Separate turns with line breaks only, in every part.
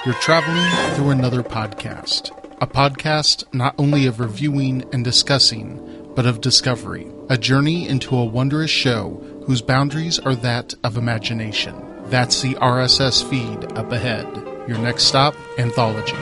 You're traveling through another podcast. A podcast not only of reviewing and discussing, but of discovery. A journey into a wondrous show whose boundaries are that of imagination. That's the RSS feed up ahead. Your next stop, Anthology.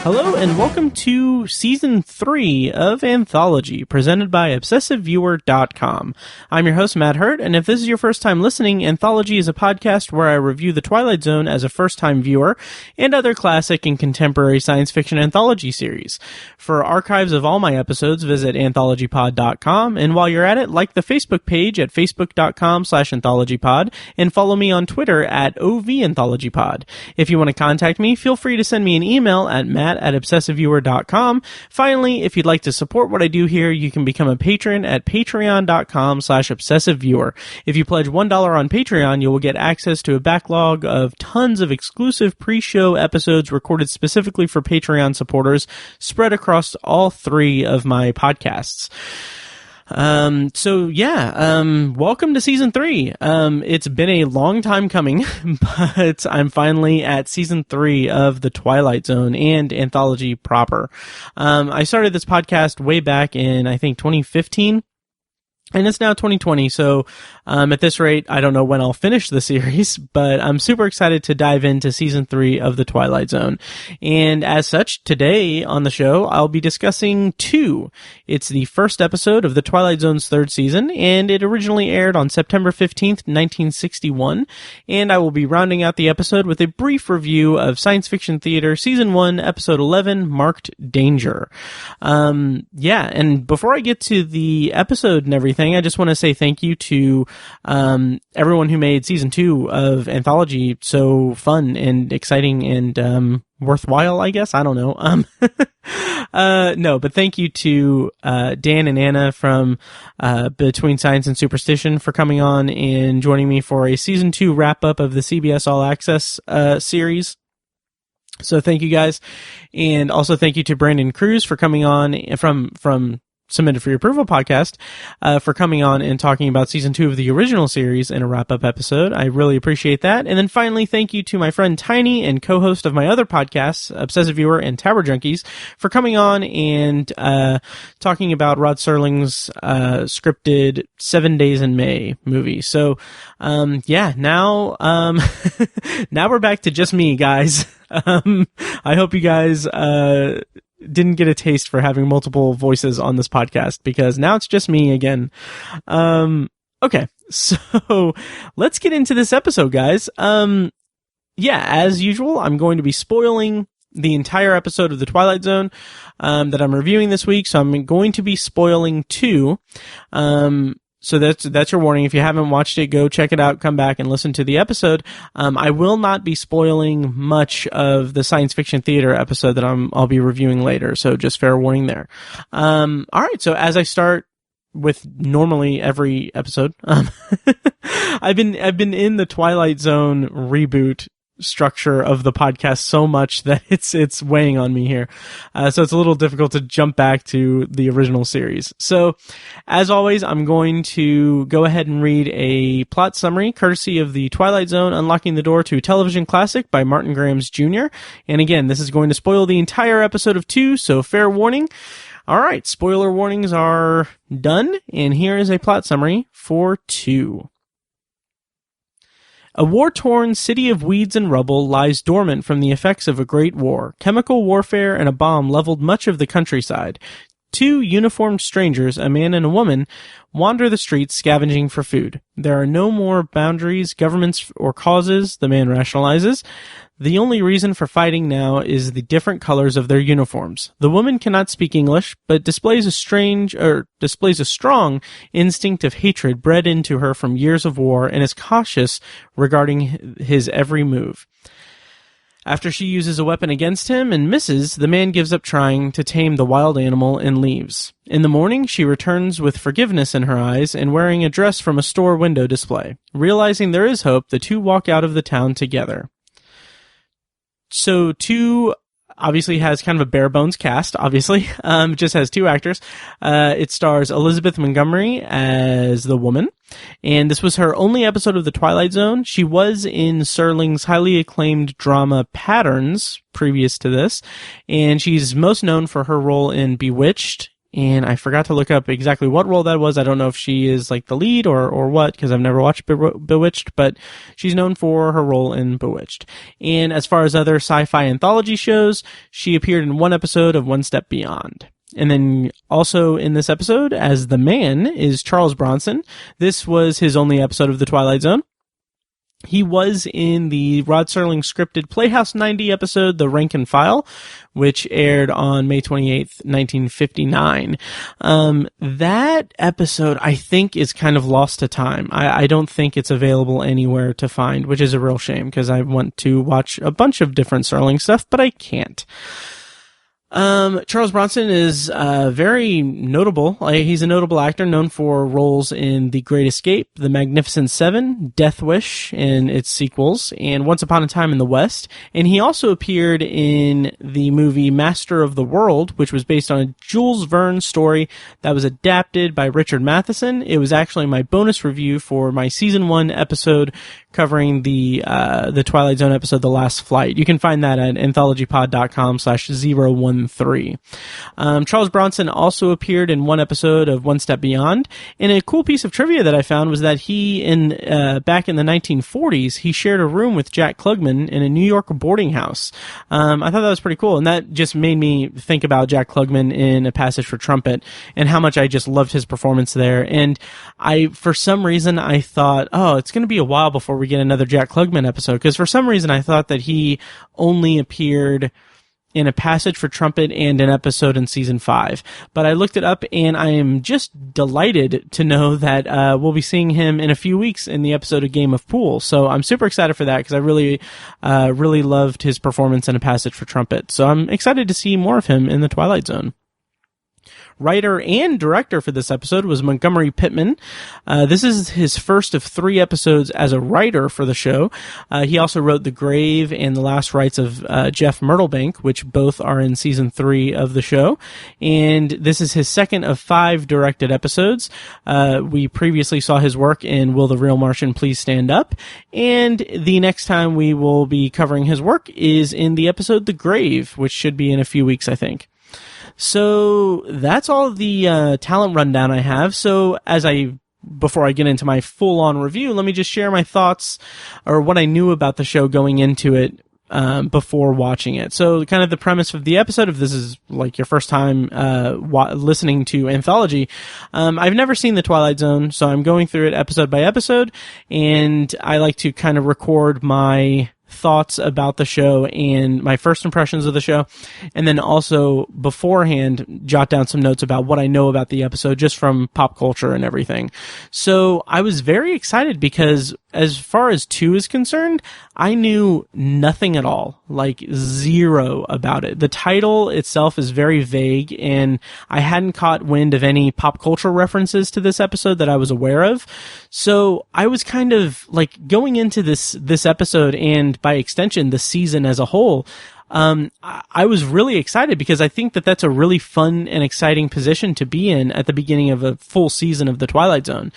Hello and welcome to Season 3 of Anthology, presented by ObsessiveViewer.com. I'm your host, Matt Hurt, and if this is your first time listening, Anthology is a podcast where I review the Twilight Zone as a first-time viewer and other classic and contemporary science fiction anthology series. For archives of all my episodes, visit AnthologyPod.com, and while you're at it, like the Facebook page at Facebook.com/AnthologyPod, and follow me on Twitter at OVAnthologyPod. If you want to contact me, feel free to send me an email at matt@obsessiveviewer.com. Finally, if you'd like to support what I do here, you can become a patron at patreon.com/obsessiveviewer. If you pledge $1 on Patreon, you will get access to a backlog of tons of exclusive pre-show episodes recorded specifically for Patreon supporters, spread across all three of my podcasts. Welcome to Season 3. It's been a long time coming, but I'm finally at Season 3 of the Twilight Zone and Anthology proper. I started this podcast way back in, I think, 2015. And it's now 2020, so at this rate, I don't know when I'll finish the series, but I'm super excited to dive into Season 3 of The Twilight Zone. And as such, today on the show, I'll be discussing 2. It's the first episode of The Twilight Zone's third season, and it originally aired on September 15th, 1961. And I will be rounding out the episode with a brief review of Science Fiction Theater Season 1, Episode 11, Marked Danger. And before I get to the episode and everything, I just want to say thank you to everyone who made Season 2 of Anthology so fun and exciting and worthwhile, I guess. I don't know. But thank you to Dan and Anna from Between Science and Superstition for coming on and joining me for a Season 2 wrap-up of the CBS All Access series. So thank you guys. And also thank you to Brandon Cruz for coming on from Submitted for Your Approval podcast, for coming on and talking about Season 2 of the original series in a wrap-up episode. I really appreciate that. And then finally, thank you to my friend Tiny and co-host of my other podcasts, Obsessive Viewer and Tower Junkies, for coming on and talking about Rod Serling's scripted 7 Days in May movie. So, now we're back to just me, guys. I hope you guys didn't get a taste for having multiple voices on this podcast, because now it's just me again. Okay, so let's get into this episode, guys. As usual, I'm going to be spoiling the entire episode of The Twilight Zone that I'm reviewing this week, so I'm going to be spoiling 2. So that's your warning. If you haven't watched it, go check it out, come back and listen to the episode. I will not be spoiling much of the science fiction theater episode that I'll be reviewing later. So just fair warning there. All right. So as I start with normally every episode, I've been in the Twilight Zone reboot structure of the podcast so much that it's weighing on me here. So it's a little difficult to jump back to the original series. So as always, I'm going to go ahead and read a plot summary courtesy of the Twilight Zone: Unlocking the Door to Television Classic by Martin Grams Jr. And again, this is going to spoil the entire episode of 2, so fair warning. All right, spoiler warnings are done, and here is a plot summary for 2. A war-torn city of weeds and rubble lies dormant from the effects of a great war. Chemical warfare and a bomb leveled much of the countryside. 2 uniformed strangers, a man and a woman, wander the streets scavenging for food. There are no more boundaries, governments, or causes, the man rationalizes. The only reason for fighting now is the different colors of their uniforms. The woman cannot speak English, but displays a strong instinct of hatred bred into her from years of war, and is cautious regarding his every move. After she uses a weapon against him and misses, the man gives up trying to tame the wild animal and leaves. In the morning, she returns with forgiveness in her eyes and wearing a dress from a store window display. Realizing there is hope, the 2 walk out of the town together. So 2 obviously has kind of a bare bones cast, obviously. It just has 2 actors. It stars Elizabeth Montgomery as the woman, and this was her only episode of The Twilight Zone. She was in Serling's highly acclaimed drama Patterns previous to this, and she's most known for her role in Bewitched. And I forgot to look up exactly what role that was. I don't know if she is like the lead or what, because I've never watched Bewitched, but she's known for her role in Bewitched. And as far as other sci-fi anthology shows, she appeared in 1 episode of One Step Beyond. And then also in this episode, as the man, is Charles Bronson. This was his only episode of The Twilight Zone. He was in the Rod Serling scripted Playhouse 90 episode, The Rank and File, which aired on May 28th, 1959. That episode, I think, is kind of lost to time. I don't think it's available anywhere to find, which is a real shame, because I want to watch a bunch of different Serling stuff, but I can't. Charles Bronson is very notable. He's a notable actor known for roles in The Great Escape, The Magnificent Seven, Death Wish and its sequels, and Once Upon a Time in the West. And he also appeared in the movie Master of the World, which was based on a Jules Verne story that was adapted by Richard Matheson. It was actually my bonus review for my season 1 episode covering the Twilight Zone episode, The Last Flight. You can find that at anthologypod.com/013. Charles Bronson also appeared in 1 episode of One Step Beyond. And a cool piece of trivia that I found was that he, back in the 1940s, he shared a room with Jack Klugman in a New York boarding house. I thought that was pretty cool. And that just made me think about Jack Klugman in A Passage for Trumpet and how much I just loved his performance there. And for some reason, I thought, it's going to be a while before we get another Jack Klugman episode, because for some reason I thought that he only appeared in A Passage for Trumpet and an episode in season 5. But I looked it up, and I am just delighted to know that we'll be seeing him in a few weeks in the episode of Game of Pool. So I'm super excited for that, because I really loved his performance in A Passage for Trumpet. So I'm excited to see more of him in the Twilight Zone. Writer and director for this episode was Montgomery Pittman. This is his first of 3 episodes as a writer for the show. He also wrote The Grave and The Last Rites of Jeff Myrtlebank, which both are in season 3 of the show. And this is his second of 5 directed episodes. We previously saw his work in Will the Real Martian Please Stand Up? And the next time we will be covering his work is in the episode The Grave, which should be in a few weeks, I think. So that's all of the talent rundown I have. So before I get into my full-on review, let me just share my thoughts or what I knew about the show going into it before watching it. So kind of the premise of the episode, if this is like your first time listening to Anthology, I've never seen The Twilight Zone, so I'm going through it episode by episode, and I like to kind of record my thoughts about the show and my first impressions of the show, and then also beforehand jot down some notes about what I know about the episode just from pop culture and everything. So I was very excited because as far as 2 is concerned, I knew nothing at all, like 0 about it. The title itself is very vague, and I hadn't caught wind of any pop culture references to this episode that I was aware of. So I was kind of like going into this episode, and by extension, the season as a whole, I was really excited because I think that that's a really fun and exciting position to be in at the beginning of a full season of The Twilight Zone.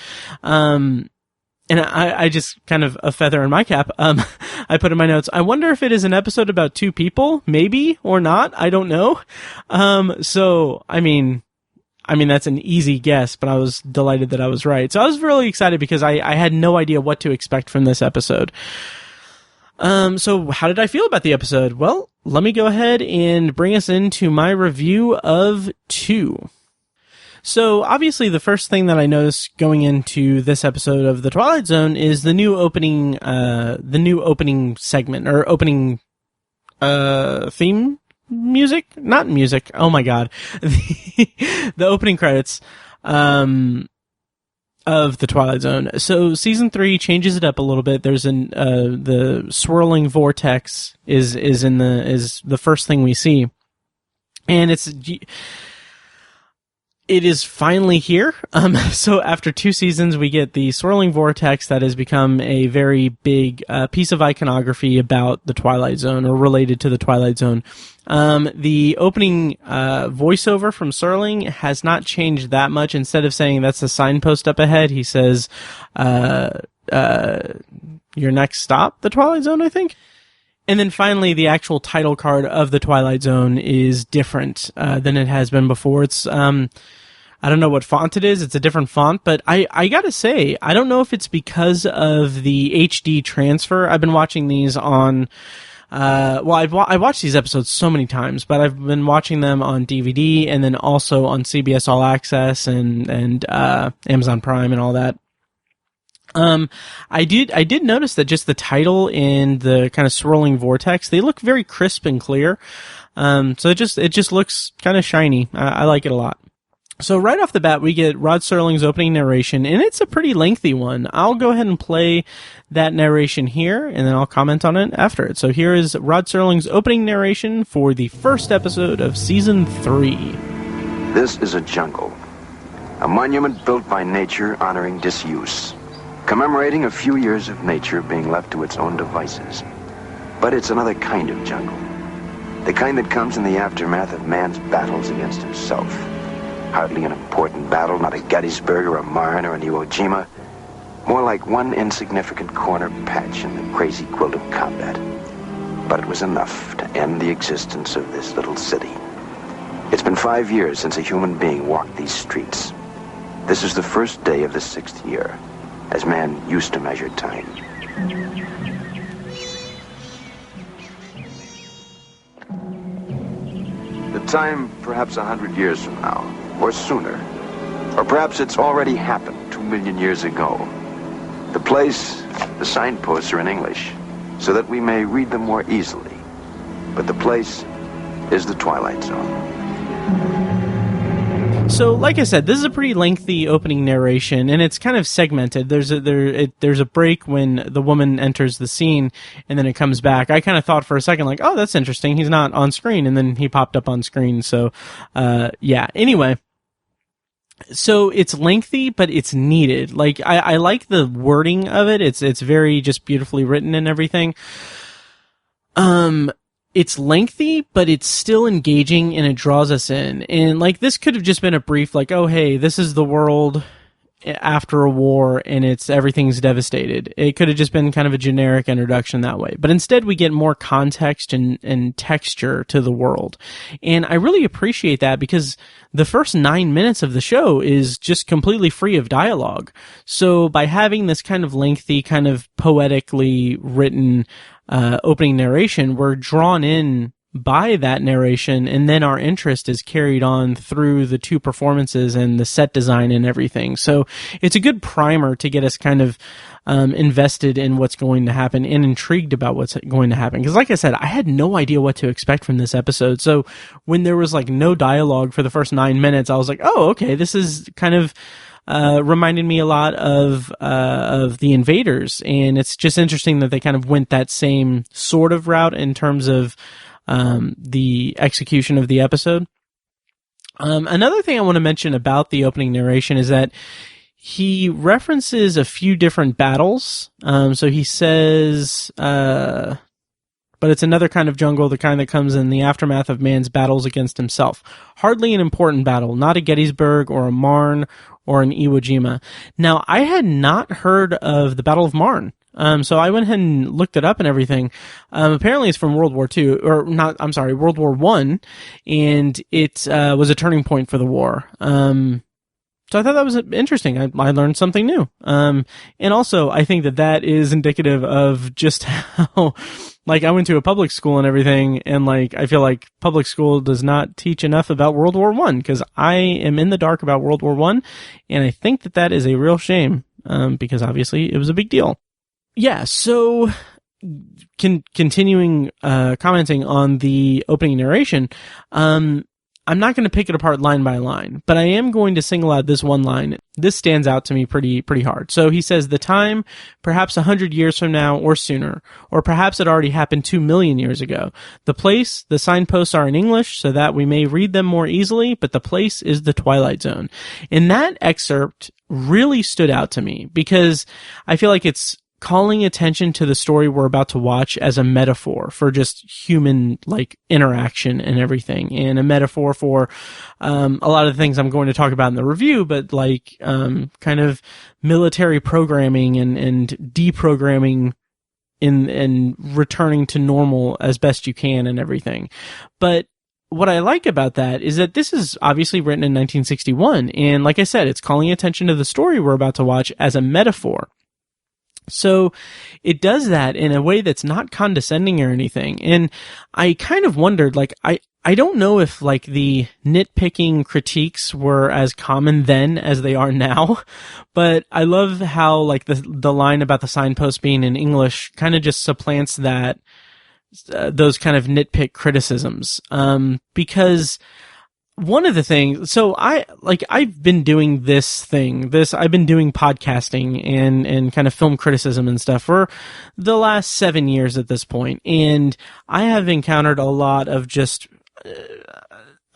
And I just kind of a feather in my cap. I put in my notes, I wonder if it is an episode about 2 people, maybe, or not. I don't know. So, I mean, that's an easy guess, but I was delighted that I was right. So I was really excited because I had no idea what to expect from this episode. So how did I feel about the episode? Well, let me go ahead and bring us into my review of 2. So obviously the first thing that I noticed going into this episode of The Twilight Zone is the new opening segment or opening theme music, not music. Oh my God. The opening credits of The Twilight Zone. So season 3 changes it up a little bit. There's the swirling vortex is the first thing we see. And it is finally here. So after 2 seasons, we get the swirling vortex that has become a very big piece of iconography about the Twilight Zone or related to the Twilight Zone. The opening voiceover from Serling has not changed that much. Instead of saying that's a signpost up ahead, he says, your next stop, the Twilight Zone, I think. And then finally, the actual title card of the Twilight Zone is different than it has been before. It's I don't know what font it is. It's a different font, but I gotta say, I don't know if it's because of the HD transfer. I've been watching these on, I watched these episodes so many times, but I've been watching them on DVD and then also on CBS All Access and Amazon Prime and all that. I did notice that just the title and the kind of swirling vortex, they look very crisp and clear. So it just looks kind of shiny. I like it a lot. So right off the bat, we get Rod Serling's opening narration, and it's a pretty lengthy one. I'll go ahead and play that narration here, and then I'll comment on it after it. So here is Rod Serling's opening narration for the first episode of Season 3.
This is a jungle. A monument built by nature honoring disuse, commemorating a few years of nature being left to its own devices. But it's another kind of jungle. The kind that comes in the aftermath of man's battles against himself. Hardly an important battle, not a Gettysburg or a Marne or an Iwo Jima. More like one insignificant corner patch in the crazy quilt of combat. But it was enough to end the existence of this little city. It's been 5 years since a human being walked these streets. This is the first day of the 6th year, as man used to measure time. The time, perhaps 100 years from now. Or sooner. Or perhaps it's already happened 2 million years ago. The place, the signposts are in English, so that we may read them more easily. But the place is the Twilight Zone.
So, like I said, this is a pretty lengthy opening narration, and it's kind of segmented. There's a break when the woman enters the scene, and then it comes back. I kind of thought for a second, like, oh, that's interesting. He's not on screen, and then he popped up on screen. So, yeah. Anyway. So it's lengthy, but it's needed. Like, I like the wording of it. It's very just beautifully written and everything. It's lengthy, but it's still engaging and it draws us in. And like, this could have just been a brief, like, oh, hey, this is the world after a war and everything's devastated. It could have just been kind of a generic introduction that way. But instead we get more context and texture to the world. And I really appreciate that because the first 9 minutes of the show is just completely free of dialogue. So by having this kind of lengthy, kind of poetically written opening narration, we're drawn in by that narration, and then our interest is carried on through the two performances and the set design and everything. So it's a good primer to get us kind of invested in what's going to happen and intrigued about what's going to happen. Because like I said, I had no idea what to expect from this episode. So when there was like no dialogue for the first 9 minutes, I was like, oh, okay, this is kind of reminded me a lot of The Invaders. And it's just interesting that they kind of went that same sort of route in terms of the execution of the episode. Another thing I want to mention about the opening narration is that he references a few different battles. So he says, but it's another kind of jungle, the kind that comes in the aftermath of man's battles against himself. Hardly an important battle, not a Gettysburg or a Marne or an Iwo Jima. Now, I had not heard of the Battle of Marne. So I went ahead and looked it up and everything. Apparently it's from World War II, World War I, and it was a turning point for the war. So I thought that was interesting. I learned something new. And also, I think that is indicative of just how, like, I went to a public school and everything, and, like, I feel like public school does not teach enough about World War I, because I am in the dark about World War I, and I think that is a real shame, because obviously it was a big deal. Yeah, so continuing commenting on the opening narration, I'm not going to pick it apart line by line, but I am going to single out this one line. This stands out to me pretty hard. So he says, the time, perhaps 100 years from now or sooner, or perhaps it already happened 2 million years ago. The place, the signposts are in English so that we may read them more easily, but the place is the Twilight Zone. And that excerpt really stood out to me because I feel like it's calling attention to the story we're about to watch as a metaphor for just human like interaction and everything, and a metaphor for a lot of the things I'm going to talk about in the review, but like kind of military programming and deprogramming and returning to normal as best you can and everything. But what I like about that is that this is obviously written in 1961, and like I said, it's calling attention to the story we're about to watch as a metaphor. So it does that in a way that's not condescending or anything. And I kind of wondered, like, I don't know if like the nitpicking critiques were as common then as they are now, but I love how like the line about the signpost being in English kind of just supplants that, those kind of nitpick criticisms. Because one of the things, so I've been doing I've been doing podcasting and kind of film criticism and stuff for the last 7 years at this point. And I have encountered a lot of just,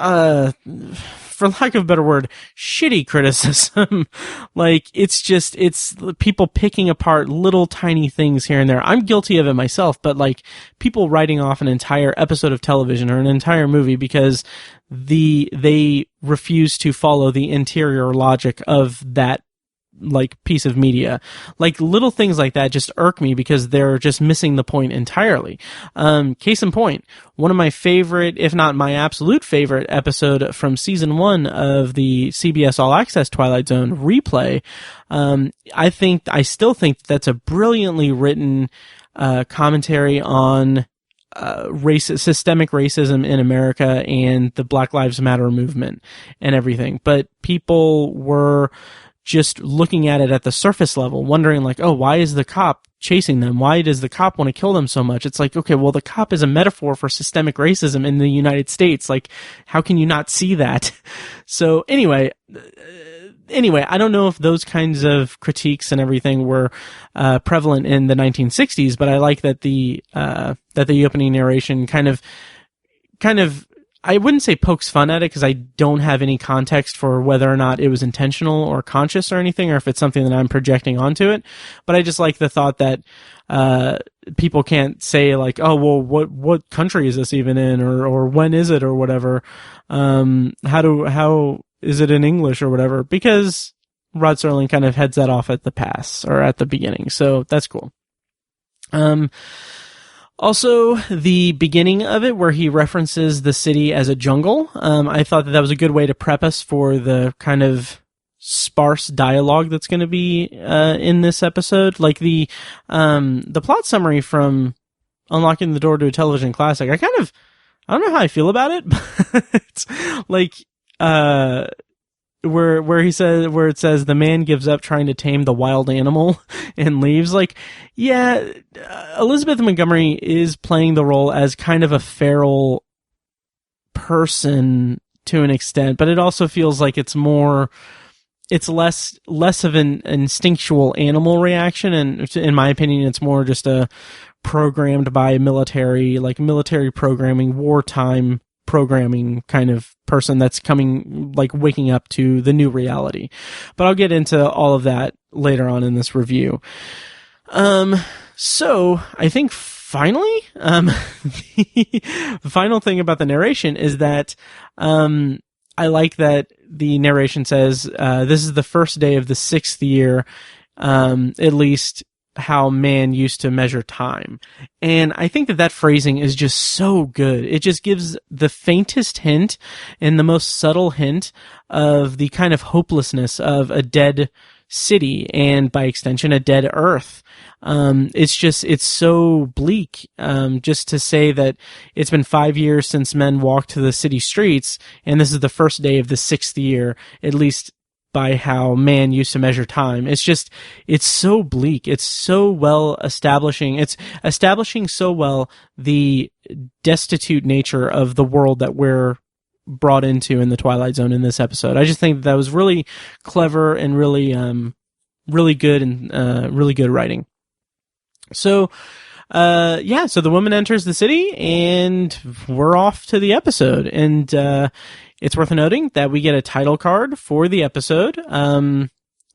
for lack of a better word, shitty criticism. Like, it's people picking apart little tiny things here and there. I'm guilty of it myself, but like people writing off an entire episode of television or an entire movie because they refuse to follow the interior logic of that like piece of media. Like little things like that just irk me because they're just missing the point entirely. Case in point, one of my favorite, if not my absolute favorite episode from season 1 of the CBS All Access Twilight Zone replay, I still think that's a brilliantly written commentary on systemic racism in America and the Black Lives Matter movement and everything. But people were just looking at it at the surface level, wondering like, oh, why is the cop chasing them? Why does the cop want to kill them so much? It's like, okay, well, the cop is a metaphor for systemic racism in the United States. Like, how can you not see that? So anyway, I don't know if those kinds of critiques and everything were prevalent in the 1960s, but I like that the opening narration kind of I wouldn't say pokes fun at it because I don't have any context for whether or not it was intentional or conscious or anything, or if it's something that I'm projecting onto it. But I just like the thought that people can't say like, oh, well, what country is this even in, or when is it, or whatever. How is it in English or whatever? Because Rod Serling kind of heads that off at the pass or at the beginning, so that's cool. Also, the beginning of it, where he references the city as a jungle, I thought that was a good way to prep us for the kind of sparse dialogue that's going to be in this episode. Like the plot summary from Unlocking the Door to a Television Classic, I don't know how I feel about it, but it's like where it says the man gives up trying to tame the wild animal and leaves. Like, yeah, Elizabeth Montgomery is playing the role as kind of a feral person to an extent, but it also feels like it's less of an instinctual animal reaction, and in my opinion, it's more just a programmed by military programming, wartime programming kind of person that's coming, like waking up to the new reality. But I'll get into all of that later on in this review. So I think finally, the final thing about the narration is that, I like that the narration says, this is the first day of the 6th year, at least how man used to measure time. And I think that phrasing is just so good. It just gives the faintest hint and the most subtle hint of the kind of hopelessness of a dead city and by extension a dead earth. It's so bleak, just to say that it's been 5 years since men walked the city streets, and this is the first day of the 6th year, at least by how man used to measure time. It's so bleak. It's so well establishing. It's establishing so well the destitute nature of the world that we're brought into in the Twilight Zone in this episode. I just think that was really clever and really good and really good writing. So so the woman enters the city and we're off to the episode. And it's worth noting that we get a title card for the episode.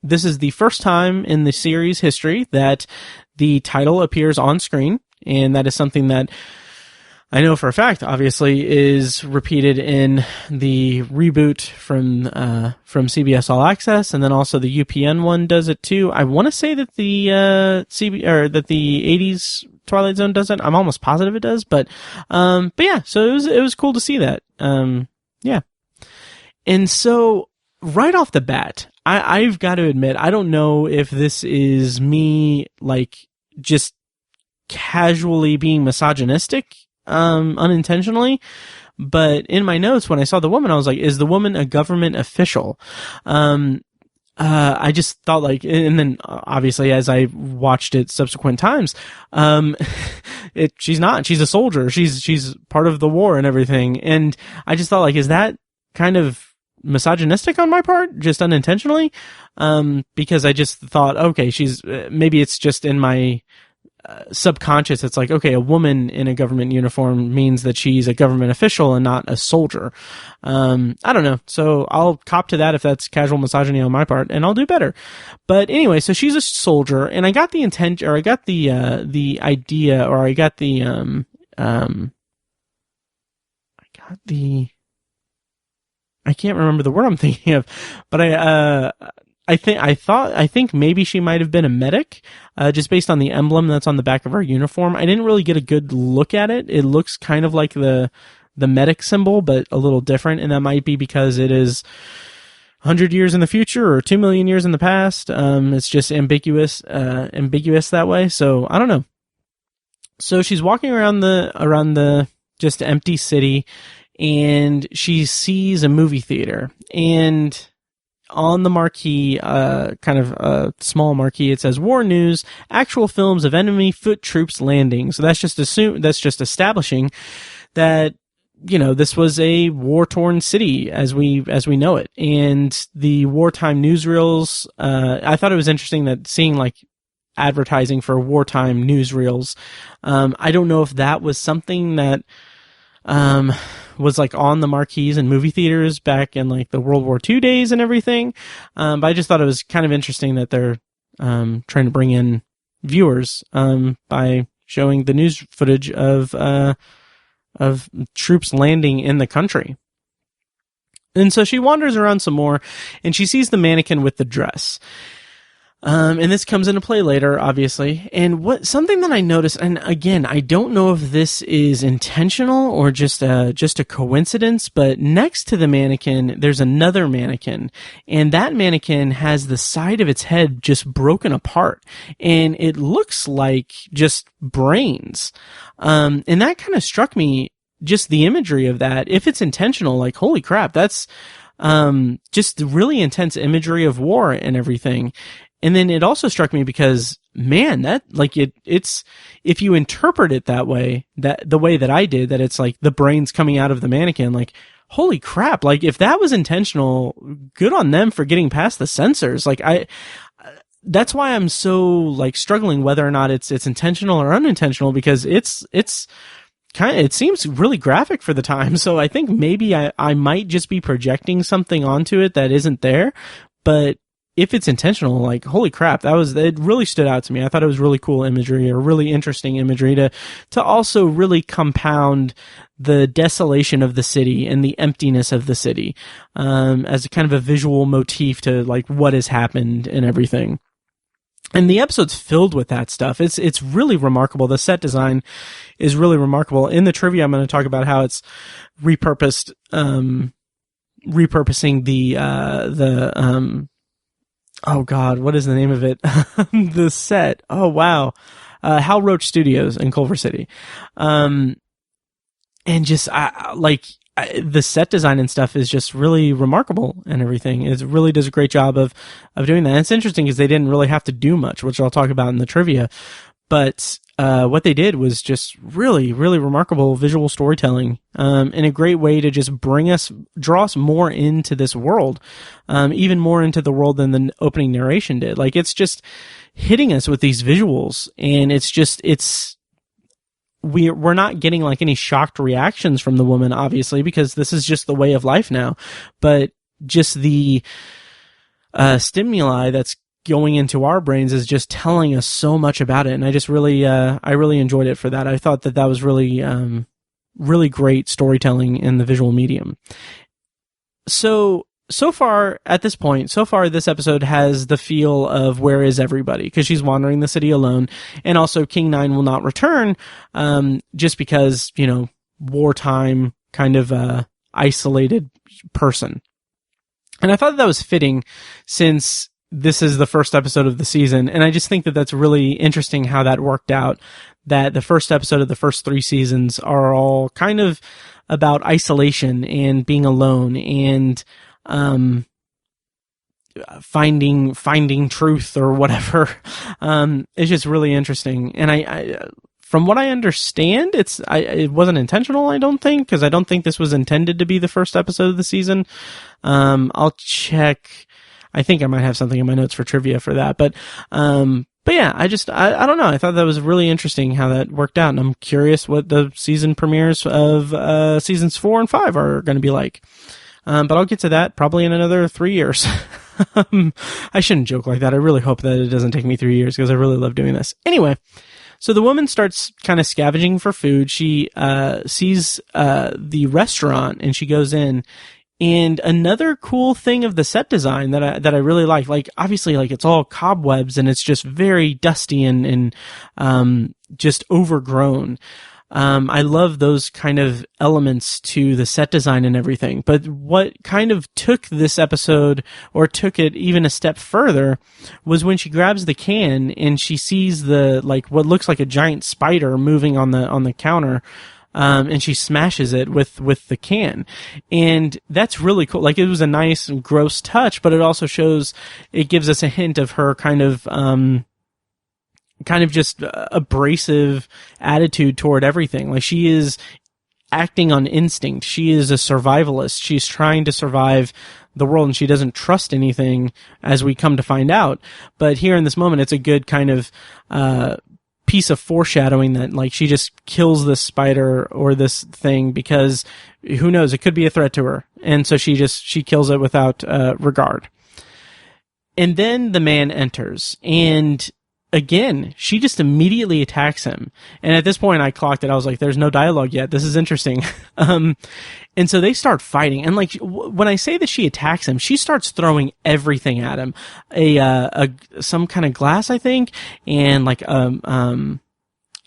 this is the first time in the series history that the title appears on screen, and that is something that I know for a fact, obviously, is repeated in the reboot from CBS All Access, and then also the UPN one does it too. I want to say that the that the 80s Twilight Zone does it. I'm almost positive it does, but yeah. So it was cool to see that. Yeah, and so right off the bat, I've got to admit, I don't know if this is me like just casually being misogynistic. Unintentionally, but in my notes when I saw the woman, I was like, is the woman a government official? I just thought like, and then obviously as I watched it subsequent times, she's not, she's a soldier. She's part of the war and everything. And I just thought like, is that kind of misogynistic on my part, just unintentionally? Because I just thought, okay, maybe it's just in my subconscious, it's like, okay, a woman in a government uniform means that she's a government official and not a soldier. I don't know. So I'll cop to that if that's casual misogyny on my part, and I'll do better. But anyway, so she's a soldier, and I got the intent, or I got the idea, or I got the, I can't remember the word I'm thinking of, but I think maybe she might have been a medic, just based on the emblem that's on the back of her uniform. I didn't really get a good look at it. It looks kind of like the medic symbol, but a little different, and that might be because it is 100 years in the future or 2 million years in the past. It's just ambiguous that way. So I don't know. So she's walking around the just empty city, and she sees a movie theater, and on the marquee, kind of a small marquee, it says "War News: Actual films of enemy foot troops landing." So that's just establishing that, you know, this was a war-torn city as we know it. And the wartime newsreels, I thought it was interesting that seeing like advertising for wartime newsreels. I don't know if that was something that was like on the marquees in movie theaters back in like the World War II days and everything. But I just thought it was kind of interesting that they're trying to bring in viewers by showing the news footage of troops landing in the country. And so she wanders around some more, and she sees the mannequin with the dress. And this comes into play later, obviously. And something that I noticed, and again, I don't know if this is intentional or just a coincidence, but next to the mannequin, there's another mannequin, and that mannequin has the side of its head just broken apart, and it looks like just brains. And that kind of struck me, just the imagery of that. If it's intentional, like, holy crap, that's just really intense imagery of war and everything. And then it also struck me because, man, that like it's if you interpret it that way, that the way that I did, that it's like the brains coming out of the mannequin, like, holy crap, like if that was intentional, good on them for getting past the censors. Like that's why I'm so like struggling whether or not it's intentional or unintentional, because it's kind of, it seems really graphic for the time. So I think maybe I might just be projecting something onto it that isn't there, but if it's intentional, like, holy crap, it really stood out to me. I thought it was really cool imagery, or really interesting imagery to also really compound the desolation of the city and the emptiness of the city, as a kind of a visual motif to like what has happened and everything. And the episode's filled with that stuff. It's really remarkable. The set design is really remarkable. In the trivia, I'm going to talk about how it's repurposing the oh God, what is the name of it? The set. Oh wow. Hal Roach Studios in Culver City. And just, the set design and stuff is just really remarkable and everything. It really does a great job of doing that. And it's interesting because they didn't really have to do much, which I'll talk about in the trivia. But what they did was just really, really remarkable visual storytelling, and a great way to just draw us more into this world, even more into the world than the opening narration did. Like, it's just hitting us with these visuals, and we're not getting like any shocked reactions from the woman, obviously, because this is just the way of life now, but just the stimuli that's going into our brains is just telling us so much about it. And I just really, I really enjoyed it for that. I thought that was really, really great storytelling in the visual medium. So far at this point, this episode has the feel of where is everybody? Because she's wandering the city alone. And also King 9 will not return, just because, wartime kind of, isolated person. And I thought that was fitting since this is the first episode of the season, and I just think that that's really interesting how that worked out, that the first episode of the first 3 seasons are all kind of about isolation and being alone and finding truth or whatever. It's just really interesting. And I from what I understand, it wasn't intentional, I don't think, because I don't think this was intended to be the first episode of the season. I'll check. I think I might have something in my notes for trivia for that. But yeah, I don't know. I thought that was really interesting how that worked out. And I'm curious what the season premieres of seasons 4 and 5 are going to be like. But I'll get to that probably in another 3 years. I shouldn't joke like that. I really hope that it doesn't take me 3 years because I really love doing this. Anyway, so the woman starts kind of scavenging for food. She sees the restaurant and she goes in. And another cool thing of the set design that I really like obviously it's all cobwebs and it's just very dusty and just overgrown. I love those kind of elements to the set design and everything. But what kind of took this episode or took it even a step further was when she grabs the can and she sees the what looks like a giant spider moving on the counter. And she smashes it with the can. And that's really cool. It was a nice, gross touch, but it also it gives us a hint of her kind of just abrasive attitude toward everything. She is acting on instinct. She is a survivalist. She's trying to survive the world and she doesn't trust anything, as we come to find out. But here in this moment, it's a good kind of, piece of foreshadowing that she just kills this spider or this thing because who knows, it could be a threat to her. And so she kills it without regard. And then the man enters and again, she just immediately attacks him. And at this point I clocked it. I was like, there's no dialogue yet. This is interesting. And so they start fighting. And when I say that she attacks him, she starts throwing everything at him. Some kind of glass, I think, and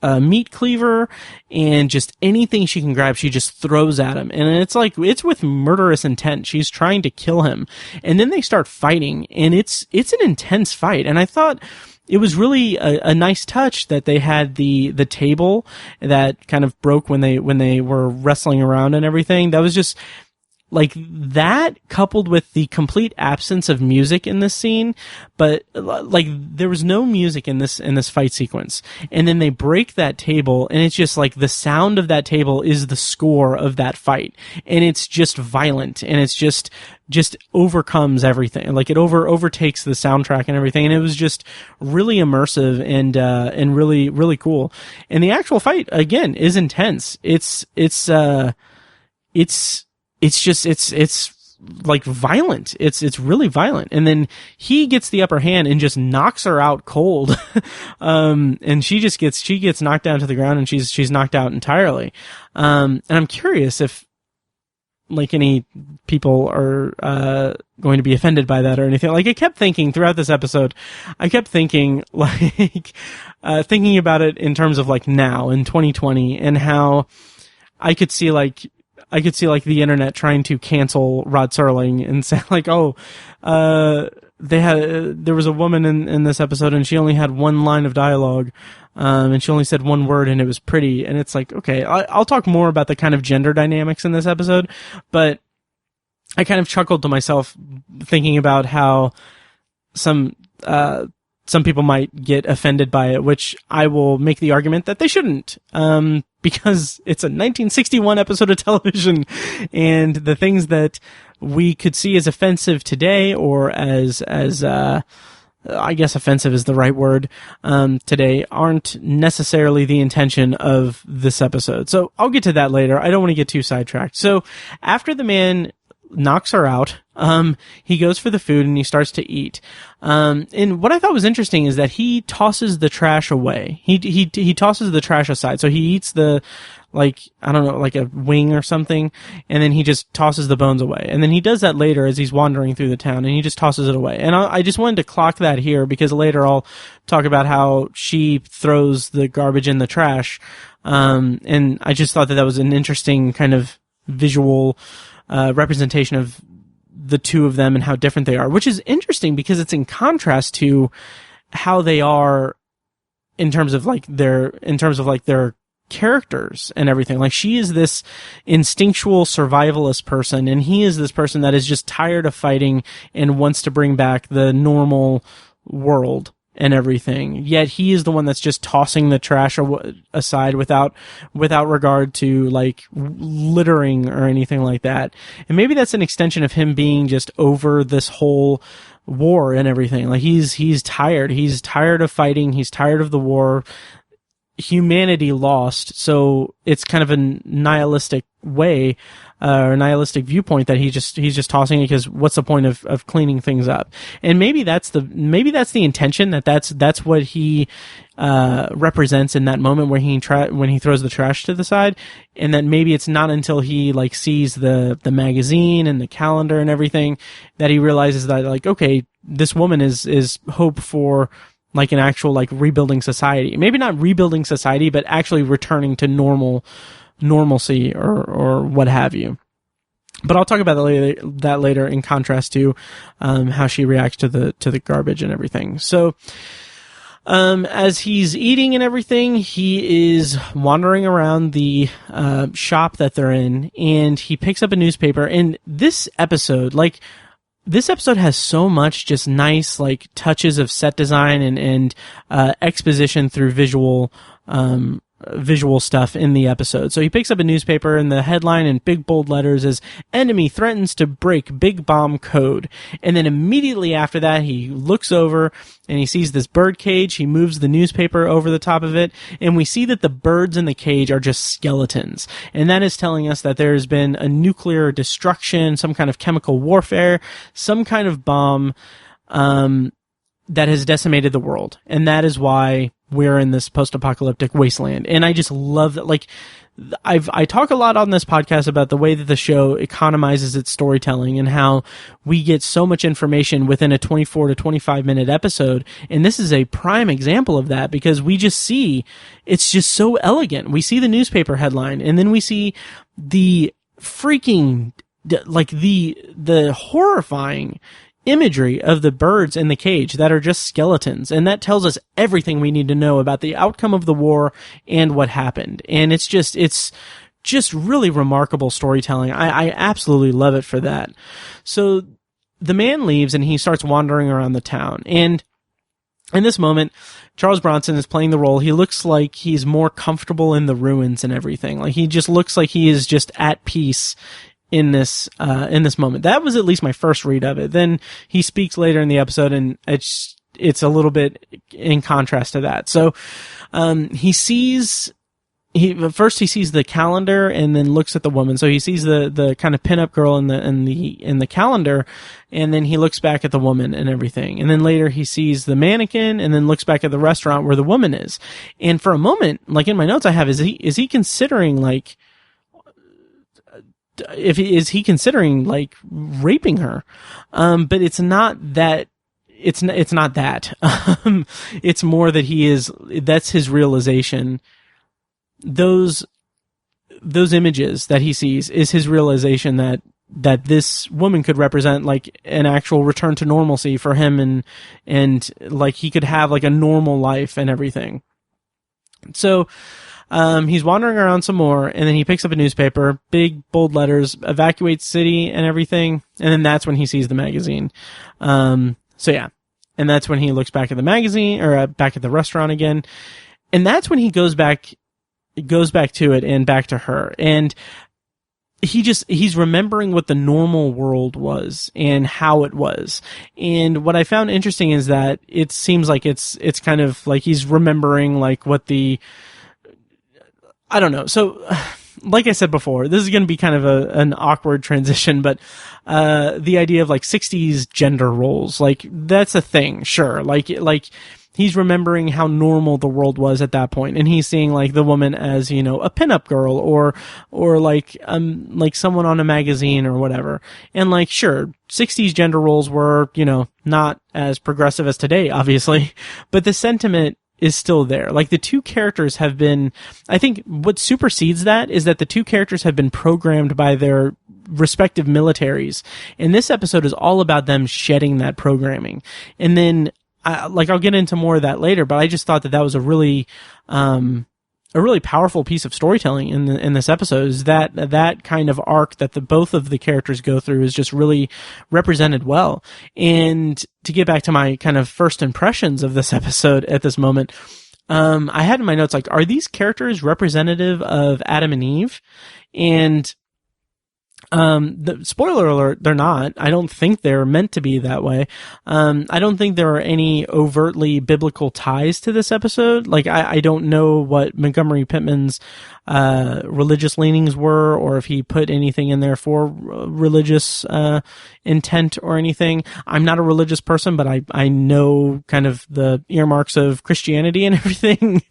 a meat cleaver and just anything she can grab, she just throws at him. And it's with murderous intent. She's trying to kill him. And then they start fighting and it's an intense fight. And I thought it was really a nice touch that they had the table that kind of broke when they were wrestling around and everything. That was just that, coupled with the complete absence of music in this scene, but there was no music in this fight sequence. And then they break that table and it's just the sound of that table is the score of that fight. And it's just violent and it's just overcomes everything. It overtakes the soundtrack and everything. And it was just really immersive and really, really cool. And the actual fight, again, is intense. It's violent. It's really violent. And then he gets the upper hand and just knocks her out cold. And she gets knocked down to the ground and she's knocked out entirely. And I'm curious if any people are going to be offended by that or anything. I kept thinking throughout this episode, thinking about it in terms of now in 2020 and how I could see the internet trying to cancel Rod Serling and say there was a woman in this episode and she only had one line of dialogue, and she only said one word and it was pretty. And it's okay, I'll talk more about the kind of gender dynamics in this episode, but I kind of chuckled to myself thinking about how some people might get offended by it, which I will make the argument that they shouldn't, because it's a 1961 episode of television, and the things that we could see as offensive today, or as I guess offensive is the right word, today, aren't necessarily the intention of this episode. So I'll get to that later. I don't want to get too sidetracked. So after the man knocks her out. He goes for the food and he starts to eat. And what I thought was interesting is that he tosses the trash away. He tosses the trash aside. So he eats the, like, I don't know, like a wing or something, and then he just tosses the bones away. And then he does that later as he's wandering through the town, and he just tosses it away. And I just wanted to clock that here, because later I'll talk about how she throws the garbage in the trash. And I just thought that was an interesting kind of visual representation of the two of them and how different they are, which is interesting because it's in contrast to how they are in terms of like their characters and everything. Like, she is this instinctual survivalist person, and he is this person that is just tired of fighting and wants to bring back the normal world and everything. Yet he is the one that's just tossing the trash aside without regard to like littering or anything like that. And maybe that's an extension of him being just over this whole war and everything. Like, he's tired. He's tired of fighting. He's tired of the war. Humanity lost, so it's kind of a nihilistic way, or nihilistic viewpoint that he's just tossing it, because what's the point of cleaning things up? And maybe that's the intention, that's what he represents in that moment where when he throws the trash to the side. And then maybe it's not until he like sees the magazine and the calendar and everything that he realizes that, like, okay, this woman is hope for like an actual like rebuilding society. Maybe not rebuilding society, but actually returning to normalcy or what have you. But I'll talk about that later in contrast to how she reacts to the garbage and everything. So as he's eating and everything, he is wandering around the shop that they're in, and he picks up a newspaper. And this episode has so much just nice like touches of set design and exposition through visual stuff in the episode. So he picks up a newspaper, and the headline in big bold letters is "Enemy threatens to break big bomb code." And then immediately after that, he looks over and he sees this bird cage. He moves the newspaper over the top of it, and we see that the birds in the cage are just skeletons. And that is telling us that there's been a nuclear destruction, some kind of chemical warfare, some kind of bomb that has decimated the world. And that is why we're in this post-apocalyptic wasteland. And I just love that. Like, I talk a lot on this podcast about the way that the show economizes its storytelling and how we get so much information within a 24 to 25 minute episode. And this is a prime example of that, because we just see, it's just so elegant. We see the newspaper headline, and then we see the freaking, like the horrifying imagery of the birds in the cage that are just skeletons. And that tells us everything we need to know about the outcome of the war and what happened. And it's just really remarkable storytelling. I absolutely love it for that. So the man leaves and he starts wandering around the town. And in this moment, Charles Bronson is playing the role. He looks like he's more comfortable in the ruins and everything. Like, he just looks like he is just at peace in this moment. That was at least my first read of it. Then he speaks later in the episode, and it's a little bit in contrast to that. So, he sees the calendar and then looks at the woman. So he sees the kind of pinup girl in the calendar, and then he looks back at the woman and everything. And then later he sees the mannequin and then looks back at the restaurant where the woman is. And for a moment, like in my notes I have, is he considering like, is he considering like raping her? But it's not that. It's not that. It's more that that's his realization. Those images that he sees is his realization that this woman could represent like an actual return to normalcy for him, and like he could have like a normal life and everything. So, he's wandering around some more, and then he picks up a newspaper, big bold letters, "Evacuate city" and everything. And then that's when he sees the magazine. So yeah. And that's when he looks back at the magazine, or back at the restaurant again. And that's when he goes back to it and back to her. And he's remembering what the normal world was and how it was. And what I found interesting is that it seems like it's kind of like he's remembering like what I don't know. So like I said before, this is going to be kind of an awkward transition, but the idea of like 60s gender roles, like that's a thing, sure. Like he's remembering how normal the world was at that point, and he's seeing like the woman as, you know, a pinup girl or like someone on a magazine or whatever. And like, sure, 60s gender roles were, you know, not as progressive as today, obviously, but the sentiment is still there. Like the two characters have been, I think what supersedes that is that the two characters have been programmed by their respective militaries. And this episode is all about them shedding that programming. And then, I'll get into more of that later, but I just thought that was a really powerful piece of storytelling in this episode, is that kind of arc that both of the characters go through is just really represented well. And to get back to my kind of first impressions of this episode at this moment, I had in my notes, like, are these characters representative of Adam and Eve? And the spoiler alert, they're not. I don't think they're meant to be that way. I don't think there are any overtly biblical ties to this episode. Like, I don't know what Montgomery Pittman's religious leanings were, or if he put anything in there for religious intent or anything. I'm not a religious person, but I know kind of the earmarks of Christianity and everything.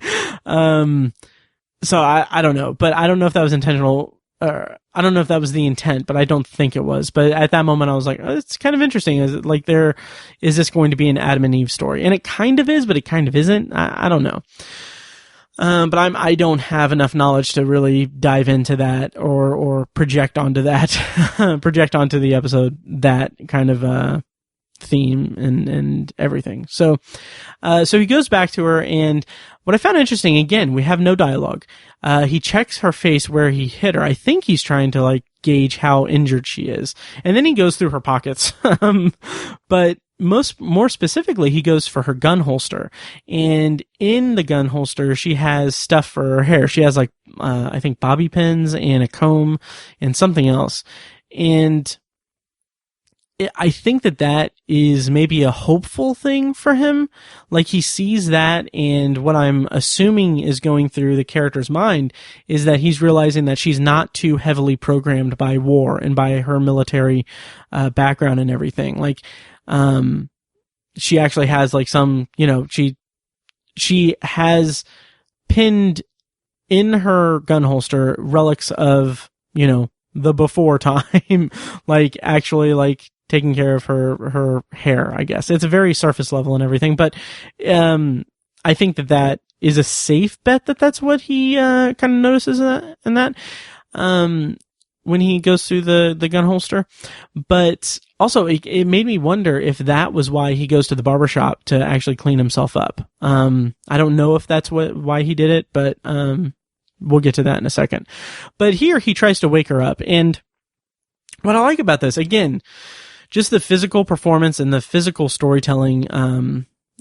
So I don't know, but I don't know if that was intentional. I don't know if that was the intent, but I don't think it was. But at that moment, I was like, oh, it's kind of interesting. Is it like is this going to be an Adam and Eve story? And it kind of is, but it kind of isn't. I don't know. But I don't have enough knowledge to really dive into that or project onto that, project onto the episode that kind of theme and everything. So he goes back to her, and what I found interesting, again, we have no dialogue. He checks her face where he hit her. I think he's trying to like gauge how injured she is. And then he goes through her pockets. But more specifically, he goes for her gun holster. And in the gun holster, she has stuff for her hair. She has like, I think bobby pins and a comb and something else. And I think that is maybe a hopeful thing for him. Like, he sees that, and what I'm assuming is going through the character's mind is that he's realizing that she's not too heavily programmed by war and by her military background and everything. Like, she actually has like some, you know, she has pinned in her gun holster relics of, you know, the before time, like actually like taking care of her hair, I guess. It's a very surface level and everything, but I think that is a safe bet that's what he kind of notices in that when he goes through the gun holster. But also, it made me wonder if that was why he goes to the barbershop to actually clean himself up. I don't know if that's why he did it, but we'll get to that in a second. But here he tries to wake her up, and what I like about this, again, just the physical performance and the physical storytelling,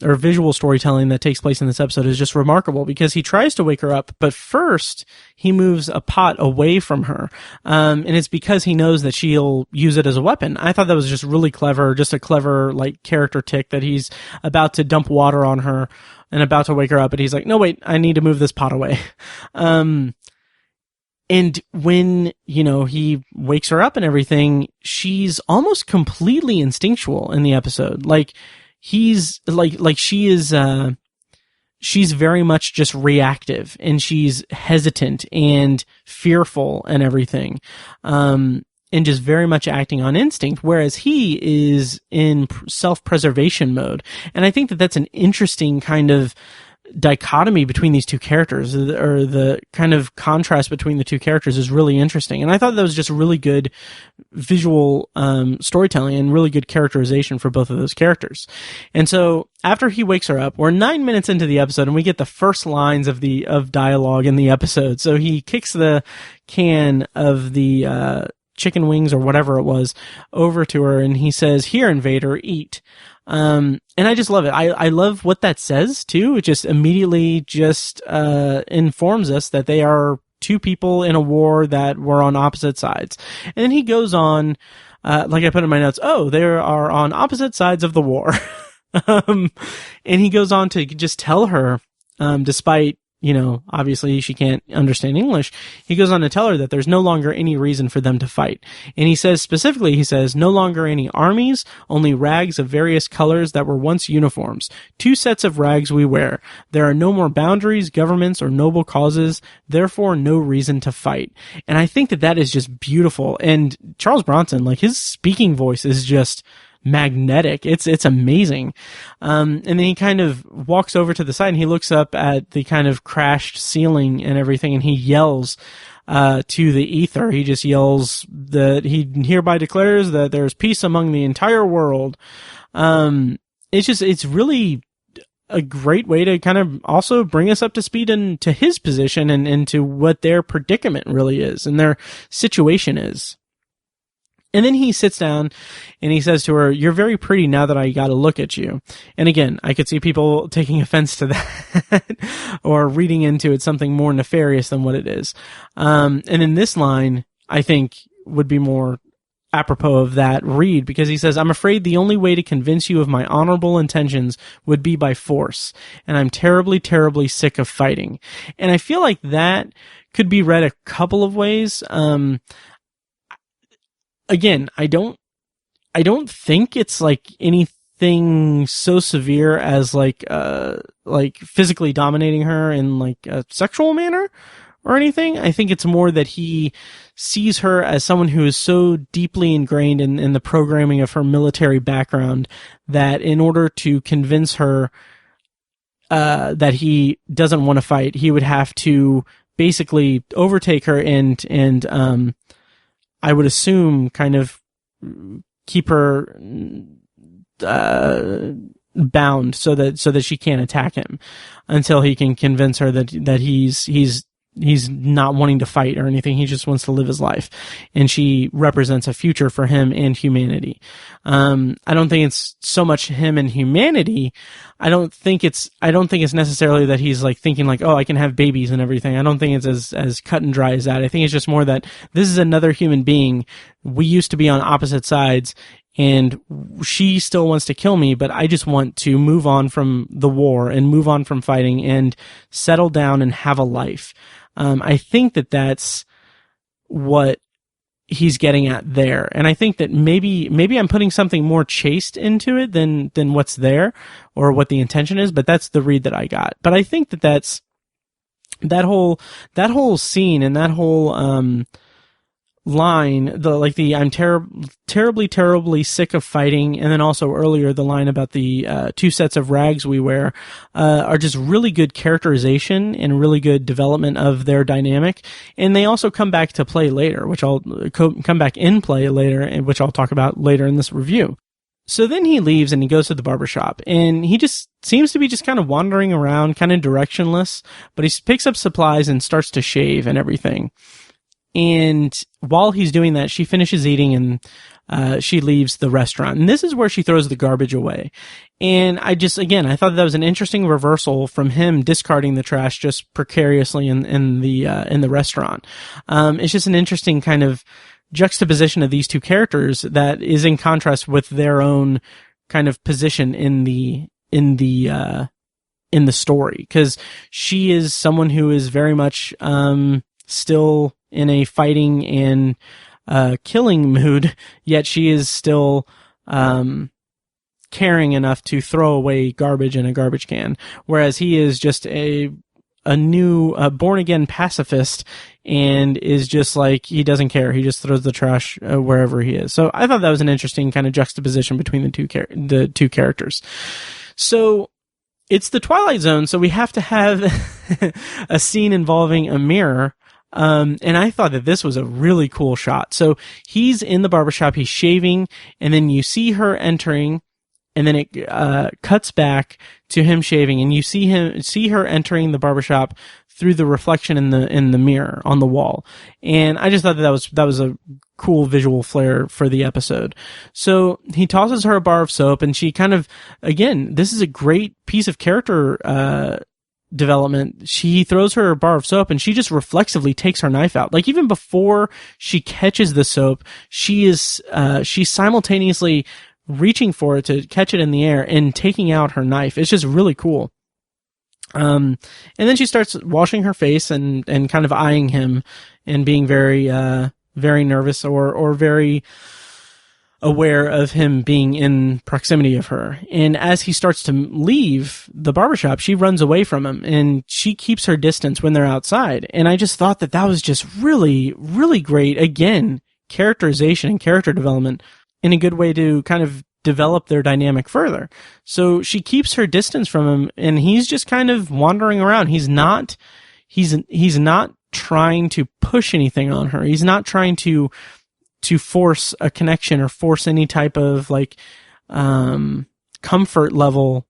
or visual storytelling that takes place in this episode is just remarkable, because he tries to wake her up, but first he moves a pot away from her. And it's because he knows that she'll use it as a weapon. I thought that was just really clever, just a clever, like, character tick, that he's about to dump water on her and about to wake her up, but he's like, no, wait, I need to move this pot away. And when, you know, he wakes her up and everything, she's almost completely instinctual in the episode. Like, he's like she is, she's very much just reactive, and she's hesitant and fearful and everything. And just very much acting on instinct, whereas he is in self-preservation mode. And I think that's an interesting kind of dichotomy between these two characters, or the kind of contrast between the two characters is really interesting. And I thought that was just really good visual storytelling and really good characterization for both of those characters. And so after he wakes her up, we're 9 minutes into the episode, and we get the first lines of dialogue in the episode. So he kicks the can of the chicken wings or whatever it was over to her, and he says, "Here, invader, eat." And I just love it. I love what that says too. It just immediately just informs us that they are two people in a war that were on opposite sides. And then he goes on, like I put in my notes, they are on opposite sides of the war. And he goes on to just tell her, despite, obviously she can't understand English. He goes on to tell her that there's no longer any reason for them to fight. And he says, no longer any armies, only rags of various colors that were once uniforms. 2 sets of rags we wear. There are no more boundaries, governments, or noble causes, therefore no reason to fight. And I think that is just beautiful. And Charles Bronson, his speaking voice is just magnetic. It's amazing. And then he kind of walks over to the side and he looks up at the kind of crashed ceiling and everything, and he yells to the ether. He just yells that he hereby declares that there's peace among the entire world. It's really a great way to kind of also bring us up to speed into his position and to what their predicament really is and their situation is. And then he sits down and he says to her, "You're very pretty now that I got to look at you." And again, I could see people taking offense to that or reading into it something more nefarious than what it is. And in this line, I think would be more apropos of that read, because he says, "I'm afraid the only way to convince you of my honorable intentions would be by force. And I'm terribly, terribly sick of fighting." And I feel like that could be read a couple of ways. Again, I don't think it's anything so severe as physically dominating her in a sexual manner or anything. I think it's more that he sees her as someone who is so deeply ingrained in the programming of her military background that in order to convince her that he doesn't want to fight, he would have to basically overtake her and I would assume kind of keep her bound so that she can't attack him until he can convince her that he's not wanting to fight or anything. He just wants to live his life, and she represents a future for him and humanity. I don't think it's so much him and humanity. I don't think it's necessarily that he's thinking oh, I can have babies and everything. I don't think it's as cut and dry as that. I think it's just more that this is another human being. We used to be on opposite sides, and she still wants to kill me, but I just want to move on from the war and move on from fighting and settle down and have a life. I think that's what he's getting at there. And I think that maybe I'm putting something more chaste into it than what's there or what the intention is, but that's the read that I got. But I think that's that whole scene and that whole line, the I'm terribly, terribly sick of fighting, and then also earlier the line about the 2 sets of rags we wear, are just really good characterization and really good development of their dynamic. And they also come back to play later, which I'll come back in play later, and which I'll talk about later in this review. So then he leaves and he goes to the barbershop, and he just seems to be just kind of wandering around, kind of directionless, but he picks up supplies and starts to shave and everything. And while he's doing that, she finishes eating and she leaves the restaurant. And this is where she throws the garbage away. And I thought that was an interesting reversal from him discarding the trash just precariously in the restaurant. It's just an interesting kind of juxtaposition of these two characters that is in contrast with their own kind of position in the story. 'Cause she is someone who is very much still in a fighting and killing mood, yet she is still caring enough to throw away garbage in a garbage can, whereas he is just a new born-again pacifist and is just he doesn't care. He just throws the trash wherever he is. So I thought that was an interesting kind of juxtaposition between the two characters. So it's the Twilight Zone, so we have to have a scene involving a mirror. And I thought that this was a really cool shot. So he's in the barbershop, he's shaving, and then you see her entering, and then it cuts back to him shaving, and you see her entering the barbershop through the reflection in the mirror on the wall. And I just thought that was a cool visual flair for the episode. So he tosses her a bar of soap, and she kind of, again, this is a great piece of character development. She throws her a bar of soap and she just reflexively takes her knife out. Even before she catches the soap, she's simultaneously reaching for it to catch it in the air and taking out her knife. It's just really cool. And then she starts washing her face and kind of eyeing him and being very, very nervous or very aware of him being in proximity of her. And as he starts to leave the barbershop, she runs away from him and she keeps her distance when they're outside. And I just thought that was just really, really great. Again, characterization and character development in a good way to kind of develop their dynamic further. So she keeps her distance from him and he's just kind of wandering around. He's not trying to push anything on her. He's not trying to force a connection or force any type of comfort level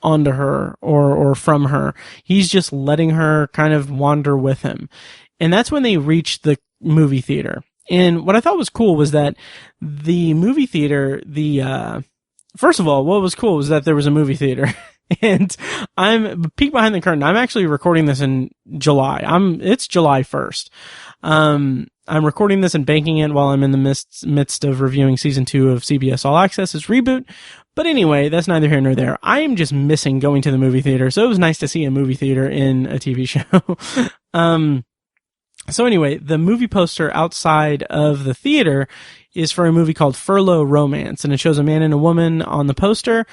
onto her or from her. He's just letting her kind of wander with him. And that's when they reach the movie theater. And what I thought was cool was that the movie theater, first of all, what was cool was that there was a movie theater. And I'm peek behind the curtain. I'm actually recording this in July. It's July 1st. I'm recording this and banking it while I'm in the midst of reviewing season 2 of CBS All Access's reboot. But anyway, that's neither here nor there. I am just missing going to the movie theater. So it was nice to see a movie theater in a TV show. So anyway, the movie poster outside of the theater is for a movie called Furlough Romance, and it shows a man and a woman on the poster.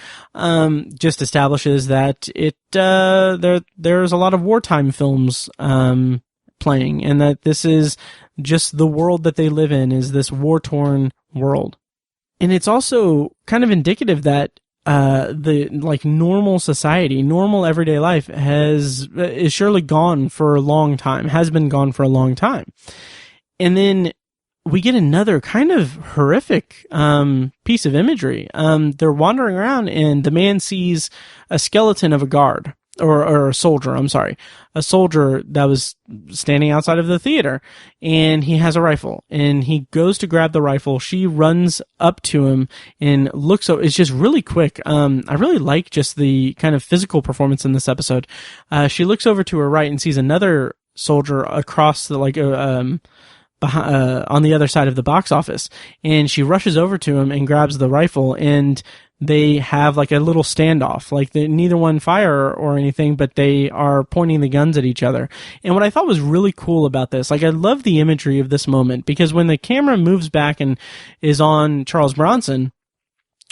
Just establishes that there's a lot of wartime films playing, and that this is just the world that they live in, is this war-torn world. And it's also kind of indicative that the normal society, normal everyday life is surely gone for a long time, has been gone for a long time. And then we get another kind of horrific piece of imagery. They're wandering around and the man sees a skeleton of a guard or a soldier, a soldier that was standing outside of the theater, and he has a rifle and he goes to grab the rifle. She runs up to him and looks it's just really quick. I really like just the kind of physical performance in this episode. She looks over to her right and sees another soldier across the on the other side of the box office, and she rushes over to him and grabs the rifle, and they have like a little standoff. Neither one fire or anything, but they are pointing the guns at each other. And what I thought was really cool about this, I love the imagery of this moment, because when the camera moves back and is on Charles Bronson,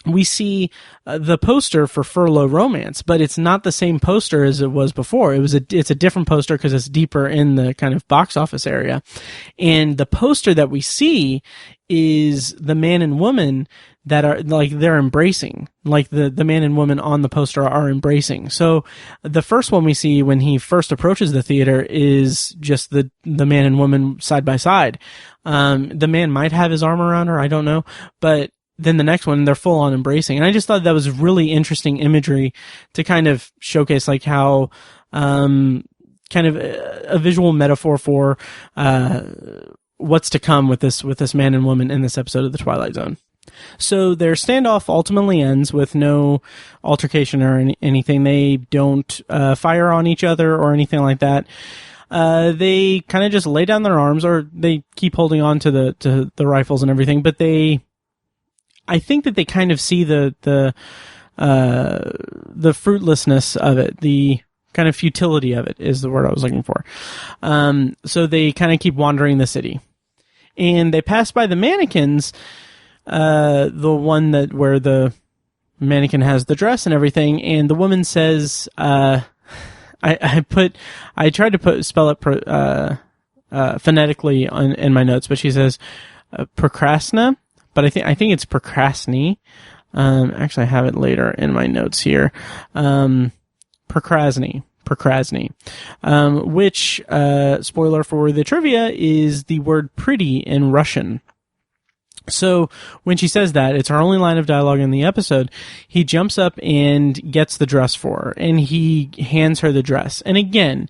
we see the poster for Furlough Romance, but it's not the same poster as it was before. It's a different poster because it's deeper in the kind of box office area. And the poster that we see is the man and woman that are they're embracing, the man and woman on the poster are embracing. So the first one we see when he first approaches the theater is just the man and woman side by side. The man might have his arm around her, I don't know, but then the next one, they're full on embracing. And I just thought that was really interesting imagery to kind of showcase how, kind of a visual metaphor for, what's to come with this man and woman in this episode of The Twilight Zone. So their standoff ultimately ends with no altercation or anything. They don't, fire on each other or anything like that. They kind of just lay down their arms, or they keep holding on to the rifles and everything, but I think that they kind of see the fruitlessness of it, the kind of futility of it is the word I was looking for. So they kind of keep wandering the city, and they pass by the mannequins, the one where the mannequin has the dress and everything, and the woman says, I tried to spell it phonetically in my notes, but she says procrastina. But I think it's procrastini. Actually, I have it later in my notes here. Procrastini. Which, spoiler for the trivia, is the word pretty in Russian. So when she says that, it's her only line of dialogue in the episode. He jumps up and gets the dress for her, and he hands her the dress. And again,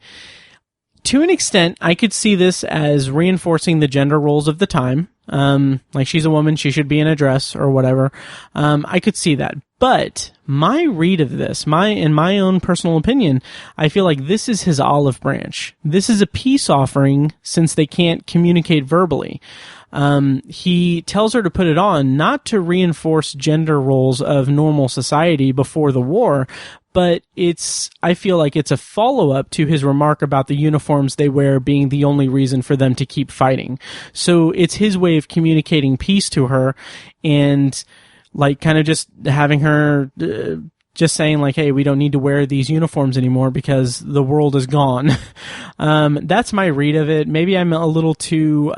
to an extent, I could see this as reinforcing the gender roles of the time. She's a woman, she should be in a dress or whatever. I could see that. But my read of this, in my own personal opinion, I feel like this is his olive branch. This is a peace offering since they can't communicate verbally. He tells her to put it on, not to reinforce gender roles of normal society before the war, but I feel like it's a follow-up to his remark about the uniforms they wear being the only reason for them to keep fighting. So it's his way of communicating peace to her, and like kind of just having her just saying like, hey, we don't need to wear these uniforms anymore because the world is gone. That's my read of it. Maybe I'm a little too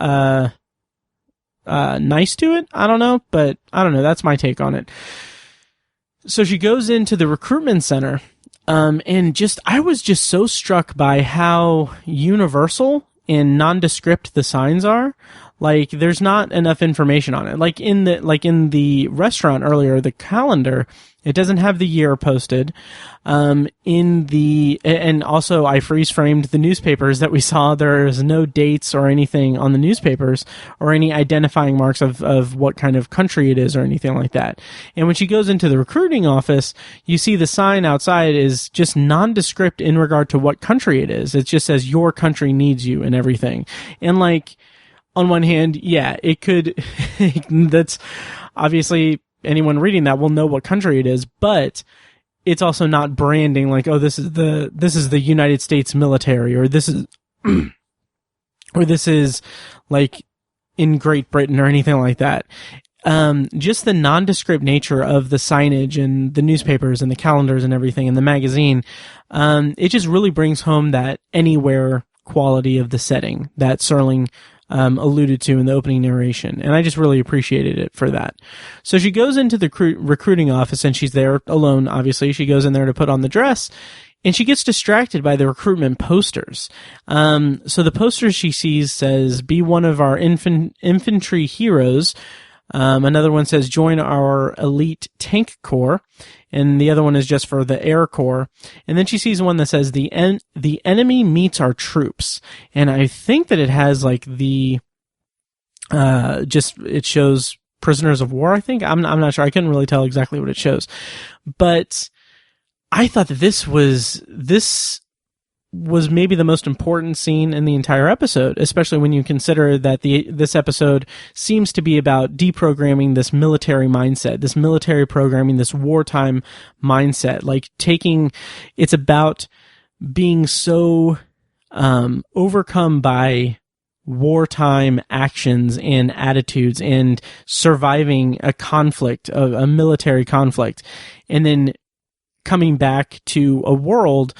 nice to it. I don't know, but I don't know. That's my take on it. So she goes into the recruitment center, and I was just so struck by how universal and nondescript the signs are. Like, there's not enough information on it. Like in the restaurant earlier, the calendar, it doesn't have the year posted. And also I freeze framed the newspapers that we saw. There's no dates or anything on the newspapers or any identifying marks of what kind of country it is or anything like that. And when she goes into the recruiting office, you see the sign outside is just nondescript in regard to what country it is. It just says your country needs you and everything. And like, on one hand, yeah, it could, that's obviously anyone reading that will know what country it is, but it's also not branding like, oh, this is the United States military, or this is like in Great Britain or anything like that. Just the nondescript nature of the signage and the newspapers and the calendars and everything and the magazine, it just really brings home that anywhere quality of the setting that Serling alluded to in the opening narration, and I just really appreciated it for that. So she goes into the recruiting office, and she's there alone, obviously. She goes in there to put on the dress, and she gets distracted by the recruitment posters. So the poster she sees says, be one of our infantry heroes. Another one says, join our elite tank corps. And the other one is just for the Air Corps. And then she sees one that says, the enemy meets our troops. And I think that it has like it shows prisoners of war, I think. I'm not sure. I couldn't really tell exactly what it shows. But I thought that this was maybe the most important scene in the entire episode, especially when you consider that this episode seems to be about deprogramming this military mindset, this military programming, this wartime mindset. Like it's about being so overcome by wartime actions and attitudes and surviving a conflict, a military conflict, and then coming back to a world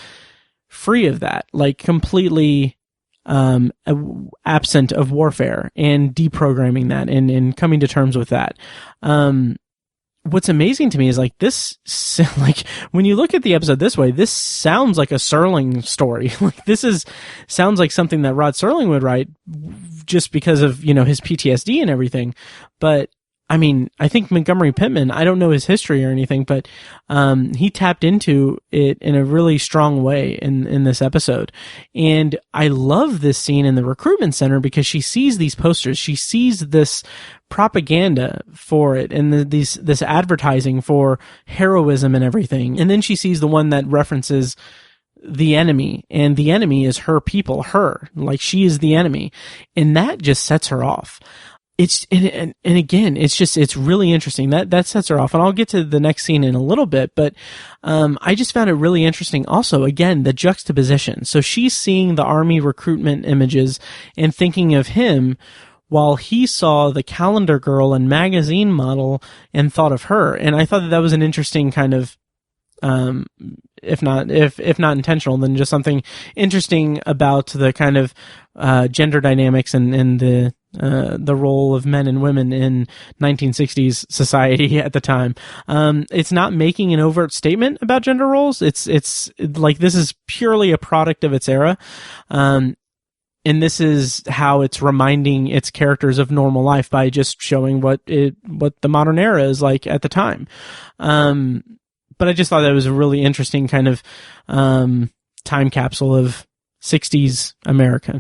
free of that, like completely absent of warfare, and deprogramming that and coming to terms with that. What's amazing to me is like this, like when you look at the episode this way, this sounds like a Serling story. Like sounds like something that Rod Serling would write just because of, his PTSD and everything. But I mean, I think Montgomery Pittman, I don't know his history or anything, but he tapped into it in a really strong way in this episode. And I love this scene in the recruitment center because she sees these posters. She sees this propaganda for it and this advertising for heroism and everything. And then she sees the one that references the enemy, and the enemy is her people, like she is the enemy. And that just sets her off. And again, it's really interesting. That sets her off. And I'll get to the next scene in a little bit, but, I just found it really interesting. Also, again, the juxtaposition. So she's seeing the army recruitment images and thinking of him while he saw the calendar girl and magazine model and thought of her. And I thought that was an interesting kind of, if not intentional, then just something interesting about the kind of, gender dynamics and the role of men and women in 1960s society at the time. It's not making an overt statement about gender roles. It's like this is purely a product of its era. And this is how it's reminding its characters of normal life by just showing what the modern era is like at the time. But I just thought that was a really interesting kind of time capsule of 60s America.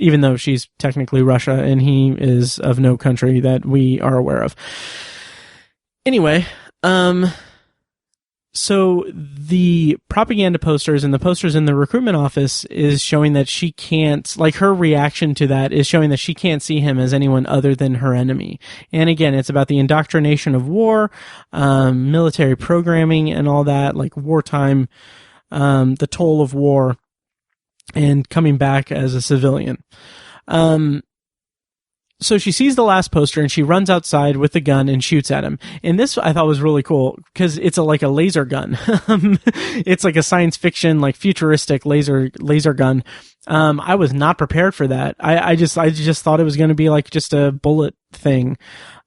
Even though she's technically Russia and he is of no country that we are aware of. Anyway, So the propaganda posters and the posters in the recruitment office is showing that she can't, like, her reaction to that is showing that she can't see him as anyone other than her enemy. And again, it's about the indoctrination of war, military programming and all that, like wartime, the toll of war, and coming back as a civilian. So she sees the last poster and she runs outside with the gun and shoots at him. And this I thought was really cool because it's like a laser gun. It's like a science fiction, like futuristic laser gun. I was not prepared for that. I just thought it was going to be like just a bullet thing.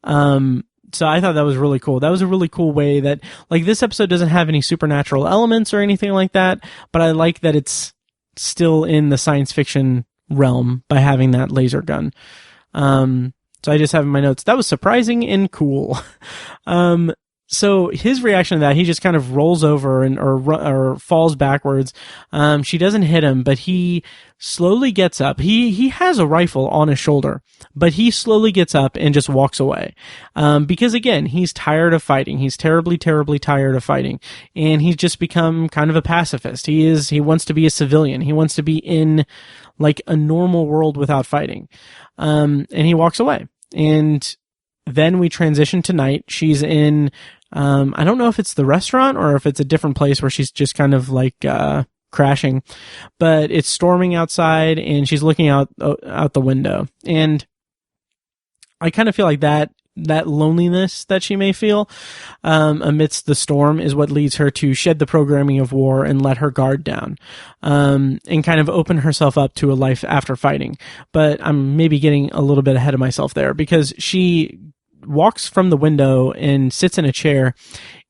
So I thought that was really cool. That was a really cool way that, like, this episode doesn't have any supernatural elements or anything like that, but I like that it's still in the science fiction realm by having that laser gun. So I just have in my notes, that was surprising and cool. So his reaction to that, he just kind of rolls over or falls backwards. She doesn't hit him, but he slowly gets up. He has a rifle on his shoulder, but he slowly gets up and just walks away. Because again, he's tired of fighting. He's terribly, terribly tired of fighting. And he's just become kind of a pacifist. He wants to be a civilian. He wants to be in like a normal world without fighting. And he walks away. And then we transition to night. She's in, I don't know if it's the restaurant or if it's a different place where she's just kind of like, crashing, but it's storming outside and she's looking out the window. And I kind of feel like that loneliness that she may feel, amidst the storm is what leads her to shed the programming of war and let her guard down, and kind of open herself up to a life after fighting. But I'm maybe getting a little bit ahead of myself there because she walks from the window and sits in a chair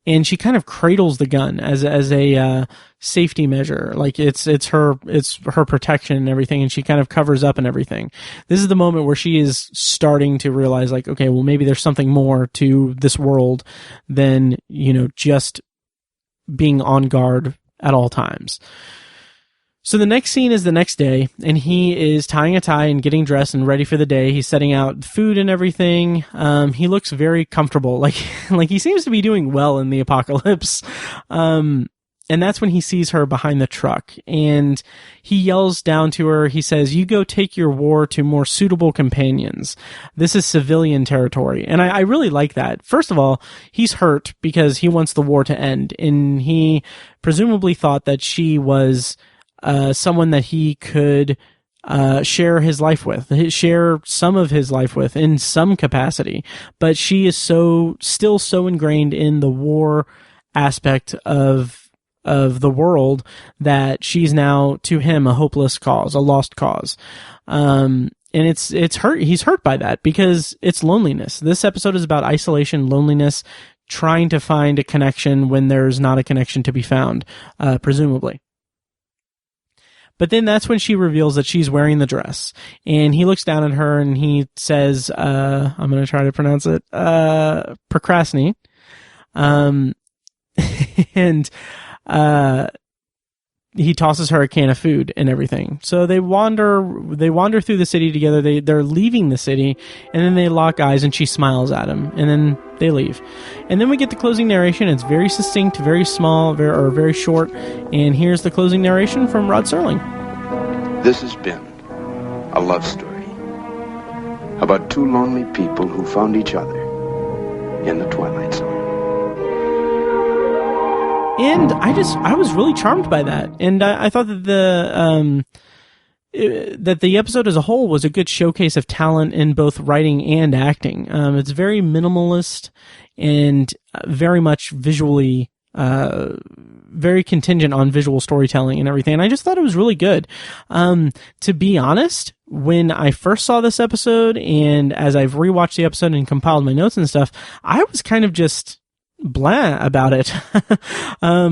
and she kind of cradles the gun as a safety measure. Like it's her protection and everything, and she kind of covers up and everything. This is the moment where she is starting to realize, like, okay, well, maybe there's something more to this world than, just being on guard at all times. So the next scene is the next day, and he is tying a tie and getting dressed and ready for the day. He's setting out food and everything. He looks very comfortable, like he seems to be doing well in the apocalypse. And that's when he sees her behind the truck, and he yells down to her. He says, "You go take your war to more suitable companions. This is civilian territory." And I really like that. First of all, he's hurt because he wants the war to end, and he presumably thought that she was someone that he could share his life with, share some of his life with in some capacity. But she is still so ingrained in the war aspect of the world that she's now, to him, a hopeless cause, a lost cause. And it's hurt. He's hurt by that because it's loneliness. This episode is about isolation, loneliness, trying to find a connection when there's not a connection to be found, presumably. But then that's when she reveals that she's wearing the dress. And he looks down at her and he says, I'm going to try to pronounce it, procrastinate. And he tosses her a can of food and everything. So they wander through the city together. They're leaving the city, and then they lock eyes and she smiles at him, and then they leave. And then we get the closing narration. It's very succinct, very small, very short. And here's the closing narration from Rod Serling.
This has been a love story about two lonely people who found each other in the Twilight Zone.
And I was really charmed by that. And I thought that the episode as a whole was a good showcase of talent in both writing and acting. It's very minimalist and very much visually, very contingent on visual storytelling and everything. And I just thought it was really good. To be honest, when I first saw this episode and as I've rewatched the episode and compiled my notes and stuff, I was kind of just blah about it. I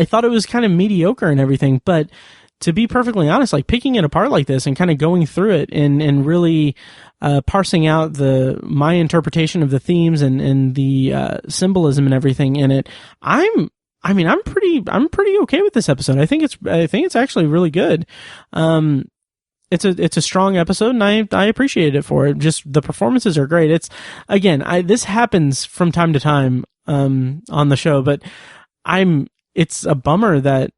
thought it was kind of mediocre and everything, but to be perfectly honest, like picking it apart like this and kind of going through it and really parsing out my interpretation of the themes and the symbolism and everything in it, I'm pretty okay with this episode. I think it's actually really good. it's a strong episode, and I appreciated it for it. Just the performances are great. It's, again, this happens from time to time on the show, but it's a bummer that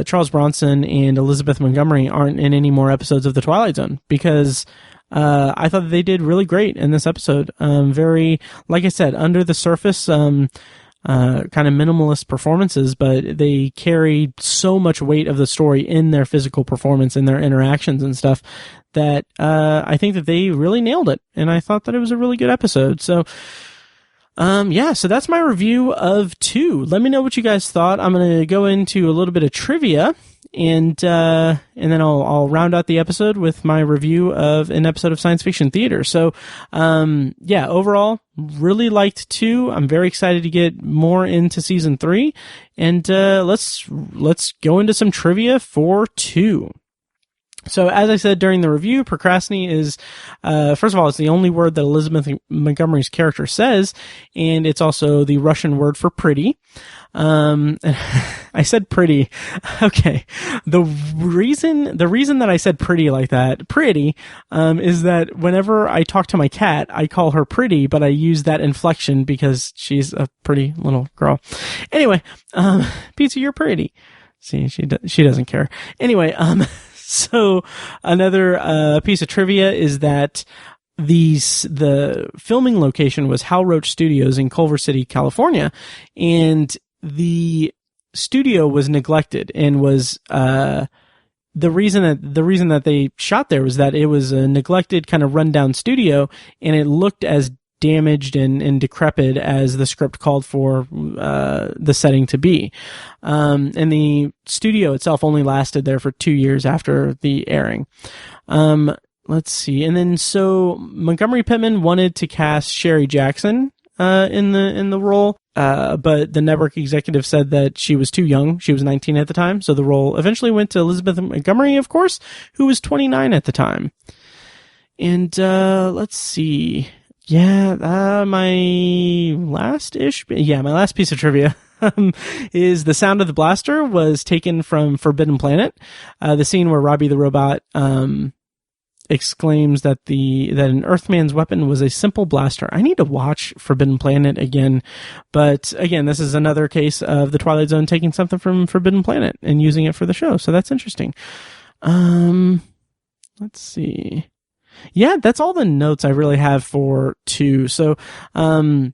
Charles Bronson and Elizabeth Montgomery aren't in any more episodes of The Twilight Zone, because I thought they did really great in this episode. Very, like I said, under the surface, kind of minimalist performances, but they carry so much weight of the story in their physical performance, in their interactions and stuff, that I think that they really nailed it, and I thought that it was a really good episode. So so that's my review of 2. Let me know what you guys thought. I'm going to go into a little bit of trivia, and then I'll round out the episode with my review of an episode of Science Fiction Theater. So, overall, really liked 2. I'm very excited to get more into season 3, and let's go into some trivia for 2. So, as I said during the review, procrastinate is, first of all, it's the only word that Elizabeth Montgomery's character says, and it's also the Russian word for pretty. I said pretty. Okay. The reason that I said pretty like that, is that whenever I talk to my cat, I call her pretty, but I use that inflection because she's a pretty little girl. Anyway, Pizza, you're pretty. See, she doesn't care. Anyway, so another piece of trivia is that the filming location was Hal Roach Studios in Culver City, California, and the studio was neglected, and was the reason that they shot there was that it was a neglected, kind of rundown studio, and it looked as damaged and decrepit as the script called for the setting to be. And the studio itself only lasted there for 2 years after the airing. Let's see. And then so Montgomery Pittman wanted to cast Sherry Jackson in the role, but the network executive said that she was too young. She was 19 at the time, so the role eventually went to Elizabeth Montgomery, of course, who was 29 at the time. And let's see. Yeah, my last piece of trivia is the sound of the blaster was taken from Forbidden Planet. The scene where Robbie the robot exclaims that an Earthman's weapon was a simple blaster. I need to watch Forbidden Planet again, but again, this is another case of the Twilight Zone taking something from Forbidden Planet and using it for the show, so that's interesting. Let's see. Yeah, that's all the notes I really have for 2. So, so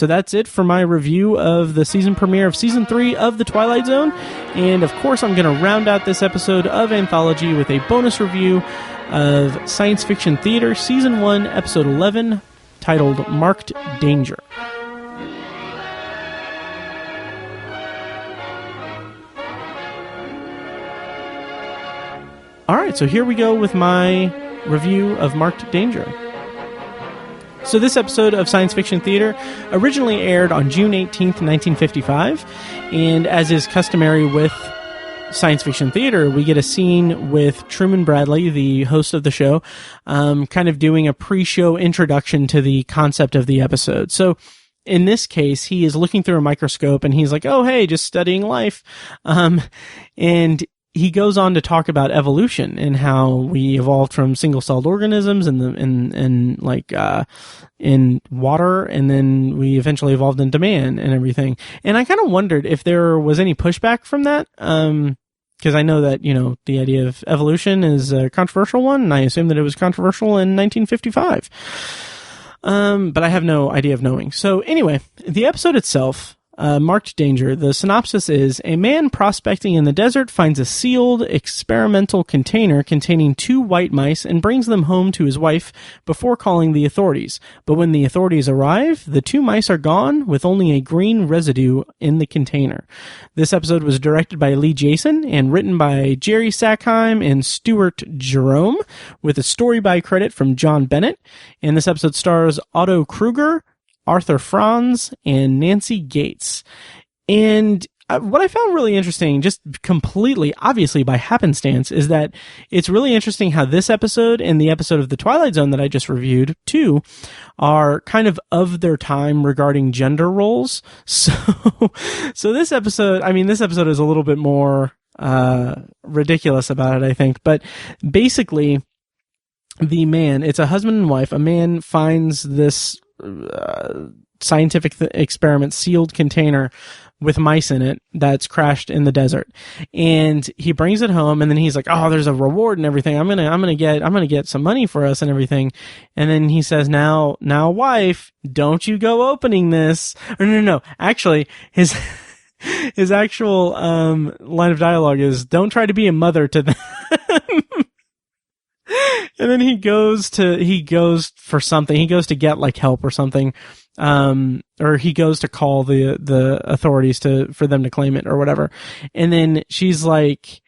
that's it for my review of the season premiere of season 3 of The Twilight Zone. And of course, I'm going to round out this episode of Anthology with a bonus review of Science Fiction Theater season 1, episode 11, titled Marked Danger. All right, so here we go with my review of Marked Danger. So this episode of Science Fiction Theater originally aired on June 18th, 1955, and as is customary with Science Fiction Theater, we get a scene with Truman Bradley, the host of the show, kind of doing a pre-show introduction to the concept of the episode. So in this case, he is looking through a microscope, and he's like, oh, hey, just studying life. And he goes on to talk about evolution and how we evolved from single-celled organisms in water, and then we eventually evolved into man and everything. And I kind of wondered if there was any pushback from that, because I know that, the idea of evolution is a controversial one, and I assume that it was controversial in 1955. But I have no idea of knowing. So anyway, the episode itself, Marked Danger, the synopsis is: a man prospecting in the desert finds a sealed experimental container containing 2 white mice and brings them home to his wife before calling the authorities. But when the authorities arrive, the 2 mice are gone with only a green residue in the container. This episode was directed by Lee Jason and written by Jerry Sackheim and Stuart Jerome, with a story by credit from John Bennett. And this episode stars Otto Kruger, Arthur Franz, and Nancy Gates. And what I found really interesting, just completely, obviously by happenstance, is that it's really interesting how this episode and the episode of The Twilight Zone that I just reviewed, too, are kind of their time regarding gender roles. So this episode is a little bit more ridiculous about it, I think. But basically, the man, it's a husband and wife, a man finds this scientific experiment sealed container with mice in it that's crashed in the desert, and he brings it home, and then he's like, oh, there's a reward and everything. I'm gonna get some money for us and everything. And then he says, now wife, don't you go opening this. Or no, actually his actual line of dialogue is, don't try to be a mother to them. And then he goes for something. He goes to get like help or something. Or he goes to call the authorities for them to claim it or whatever. And then she's like,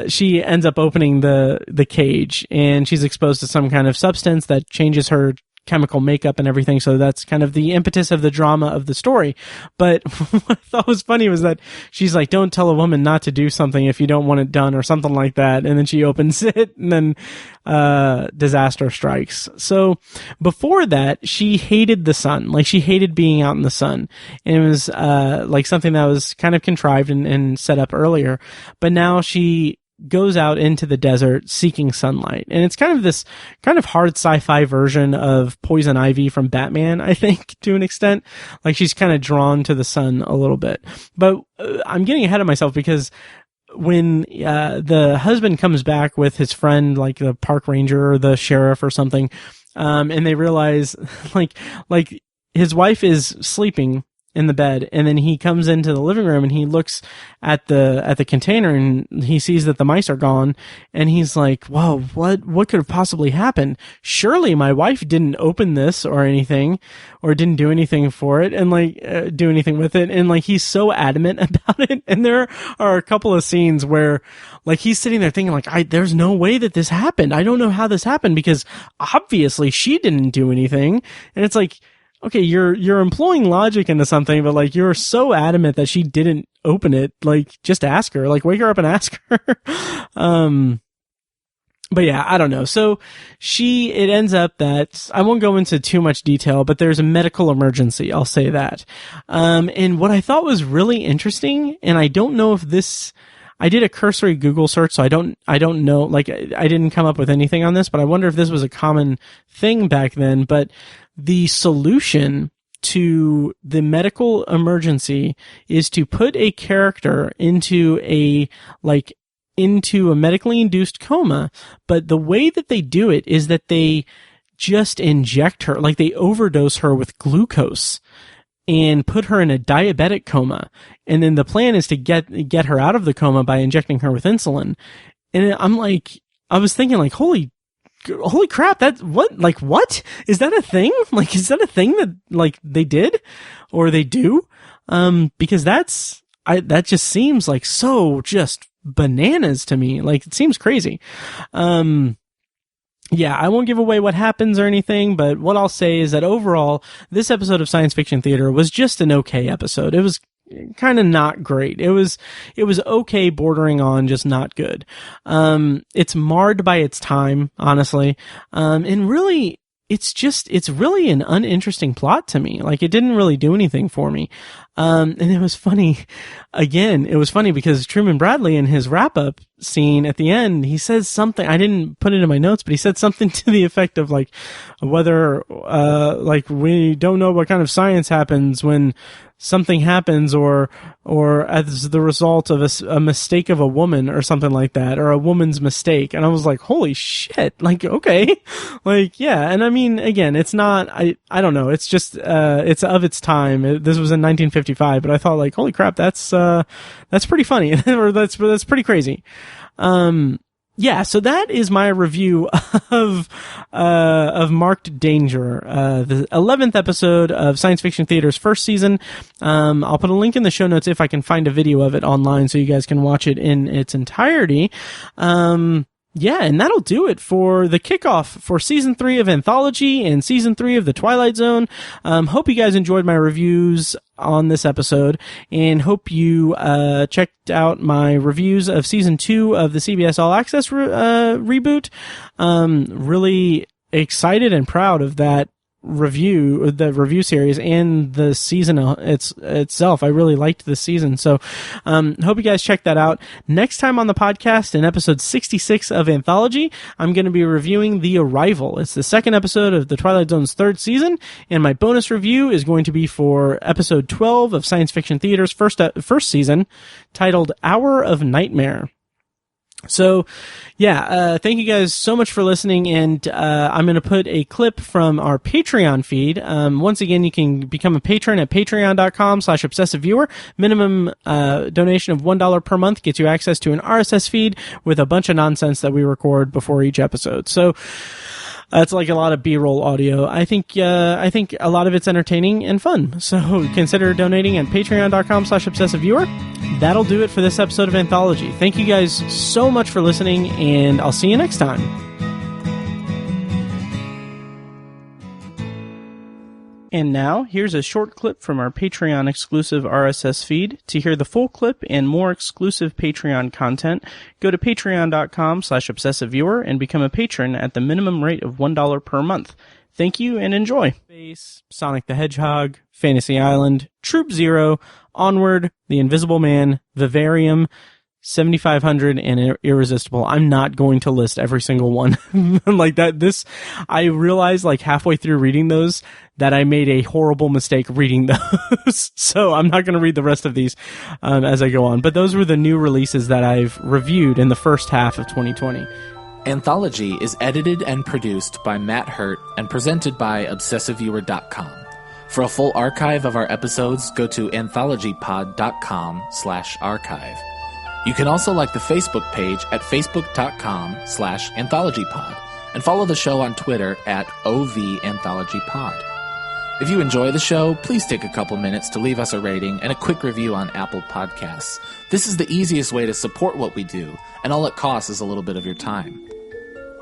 she ends up opening the cage, and she's exposed to some kind of substance that changes her chemical makeup and everything. So that's kind of the impetus of the drama of the story. But what I thought was funny was that she's like, don't tell a woman not to do something if you don't want it done, or something like that. And then she opens it, and then disaster strikes. So before that, she hated the sun. Like, she hated being out in the sun. And it was like something that was kind of contrived and set up earlier. But now she goes out into the desert seeking sunlight. And it's kind of this kind of hard sci-fi version of Poison Ivy from Batman, I think, to an extent. Like, she's kind of drawn to the sun a little bit. But I'm getting ahead of myself, because when the husband comes back with his friend, like the park ranger or the sheriff or something, and they realize like his wife is sleeping in the bed, and then he comes into the living room and he looks at the container, and he sees that the mice are gone, and he's like, whoa, what could have possibly happened? Surely my wife didn't open this or anything, or didn't do anything for it, and like do anything with it. And like, he's so adamant about it. And there are a couple of scenes where like he's sitting there thinking like, there's no way that this happened. I don't know how this happened, because obviously she didn't do anything. And it's like, okay, you're employing logic into something, but like, you're so adamant that she didn't open it. Like, just ask her. Like, wake her up and ask her. But yeah, I don't know. So it ends up that, I won't go into too much detail, but there's a medical emergency. I'll say that. And what I thought was really interesting, and I don't know if I did a cursory Google search, so I don't know, like, I didn't come up with anything on this, but I wonder if this was a common thing back then. But the solution to the medical emergency is to put a character into a medically induced coma. But the way that they do it is that they just inject her, like they overdose her with glucose and put her in a diabetic coma. And then the plan is to get her out of the coma by injecting her with insulin. And I was thinking like, holy crap, what? Is that a thing? Like, is that a thing that like they did or they do? Because that just seems like so just bananas to me. Like, it seems crazy. Yeah, I won't give away what happens or anything, but what I'll say is that overall, this episode of Science Fiction Theater was just an okay episode. It was kind of not great. It was okay, bordering on just not good. It's marred by its time, honestly. And really, it's really an uninteresting plot to me. Like, it didn't really do anything for me. And it was funny. Again, it was funny because Truman Bradley in his wrap-up scene at the end, he says something, I didn't put it in my notes, but he said something to the effect of like, whether, like, we don't know what kind of science happens when something happens or as the result of a mistake of a woman or something like that, or a woman's mistake. And I was like, holy shit. Like, okay. Like, yeah. And I mean, again, it's not, I don't know. It's just, it's of its time. This was in 1955, but I thought like, holy crap, that's pretty funny. Or that's pretty crazy. Yeah, so that is my review of Marked Danger, the 11th episode of Science Fiction Theater's first season. I'll put a link in the show notes if I can find a video of it online so you guys can watch it in its entirety. Yeah, and that'll do it for the kickoff for Season 3 of Anthology and Season 3 of the Twilight Zone. Hope you guys enjoyed my reviews on this episode, and hope you checked out my reviews of Season 2 of the CBS All Access reboot. Really excited and proud of that review series and the season itself. I really liked the season. So, hope you guys check that out. Next time on the podcast, in episode 66 of Anthology, I'm going to be reviewing The Arrival. It's the second episode of the Twilight Zone's third season, and my bonus review is going to be for episode 12 of Science Fiction Theater's first season, titled Hour of Nightmare. So, yeah, thank you guys so much for listening, and I'm going to put a clip from our Patreon feed. Once again, you can become a patron at patreon.com/obsessiveviewer. Minimum donation of $1 per month gets you access to an RSS feed with a bunch of nonsense that we record before each episode. So, it's like a lot of B-roll audio. I think a lot of it's entertaining and fun. So consider donating at patreon.com/obsessiveviewer. That'll do it for this episode of Anthology. Thank you guys so much for listening, and I'll see you next time. And now, here's a short clip from our Patreon exclusive RSS feed. To hear the full clip and more exclusive Patreon content, go to patreon.com/obsessiveviewer and become a patron at the minimum rate of $1 per month. Thank you and enjoy. Space, Sonic the Hedgehog, Fantasy Island, Troop Zero, Onward, The Invisible Man, Vivarium, 7500, and Irresistible. I'm not going to list every single one like that. I realized like halfway through reading those that I made a horrible mistake reading those. So I'm not going to read the rest of these as I go on. But those were the new releases that I've reviewed in the first half of 2020.
Anthology is edited and produced by Matt Hurt and presented by ObsessiveViewer.com. For a full archive of our episodes, go to anthologypod.com/archive. You can also like the Facebook page at facebook.com/anthologypod and follow the show on Twitter at OVAnthologyPod. If you enjoy the show, please take a couple minutes to leave us a rating and a quick review on Apple Podcasts. This is the easiest way to support what we do, and all it costs is a little bit of your time.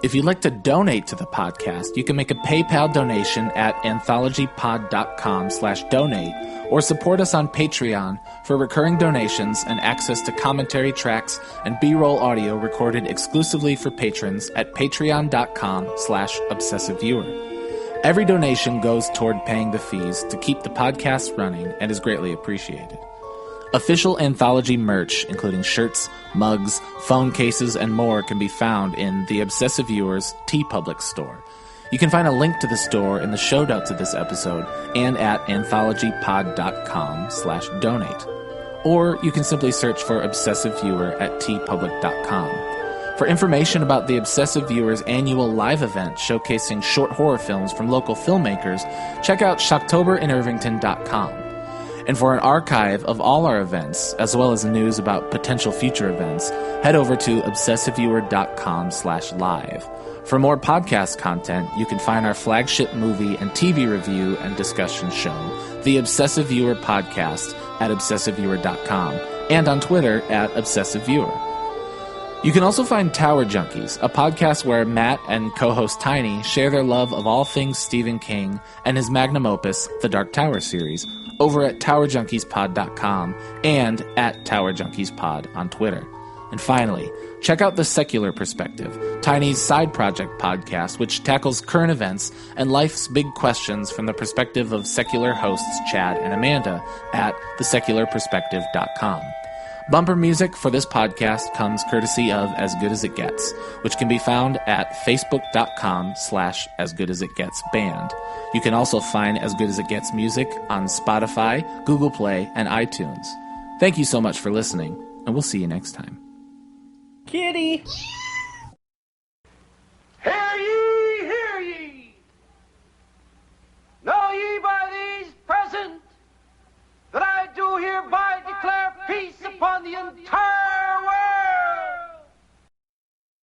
If you'd like to donate to the podcast, you can make a PayPal donation at anthologypod.com/donate or support us on Patreon for recurring donations and access to commentary tracks and B-roll audio recorded exclusively for patrons at patreon.com/obsessiveviewer. Every donation goes toward paying the fees to keep the podcast running and is greatly appreciated. Official Anthology merch, including shirts, mugs, phone cases, and more, can be found in the Obsessive Viewer's TeePublic store. You can find a link to the store in the show notes of this episode and at anthologypod.com/donate. Or you can simply search for Obsessive Viewer at tpublic.com. For information about the Obsessive Viewer's annual live event showcasing short horror films from local filmmakers, check out shocktober.irvington.com. And for an archive of all our events, as well as news about potential future events, head over to obsessiveviewer.com/live. For more podcast content, you can find our flagship movie and TV review and discussion show, The Obsessive Viewer Podcast, at obsessiveviewer.com, and on Twitter at obsessiveviewer. You can also find Tower Junkies, a podcast where Matt and co-host Tiny share their love of all things Stephen King and his magnum opus, The Dark Tower series, over at towerjunkiespod.com and at towerjunkiespod on Twitter. And finally, check out The Secular Perspective, Tiny's side project podcast, which tackles current events and life's big questions from the perspective of secular hosts Chad and Amanda at thesecularperspective.com. Bumper music for this podcast comes courtesy of As Good As It Gets, which can be found at facebook.com/asgoodasitgetsband. You can also find As Good As It Gets music on Spotify, Google Play, and iTunes. Thank you so much for listening, and we'll see you next time.
Kitty!
Hear ye, hear ye! Know ye by these present that I do hereby declare peace upon the entire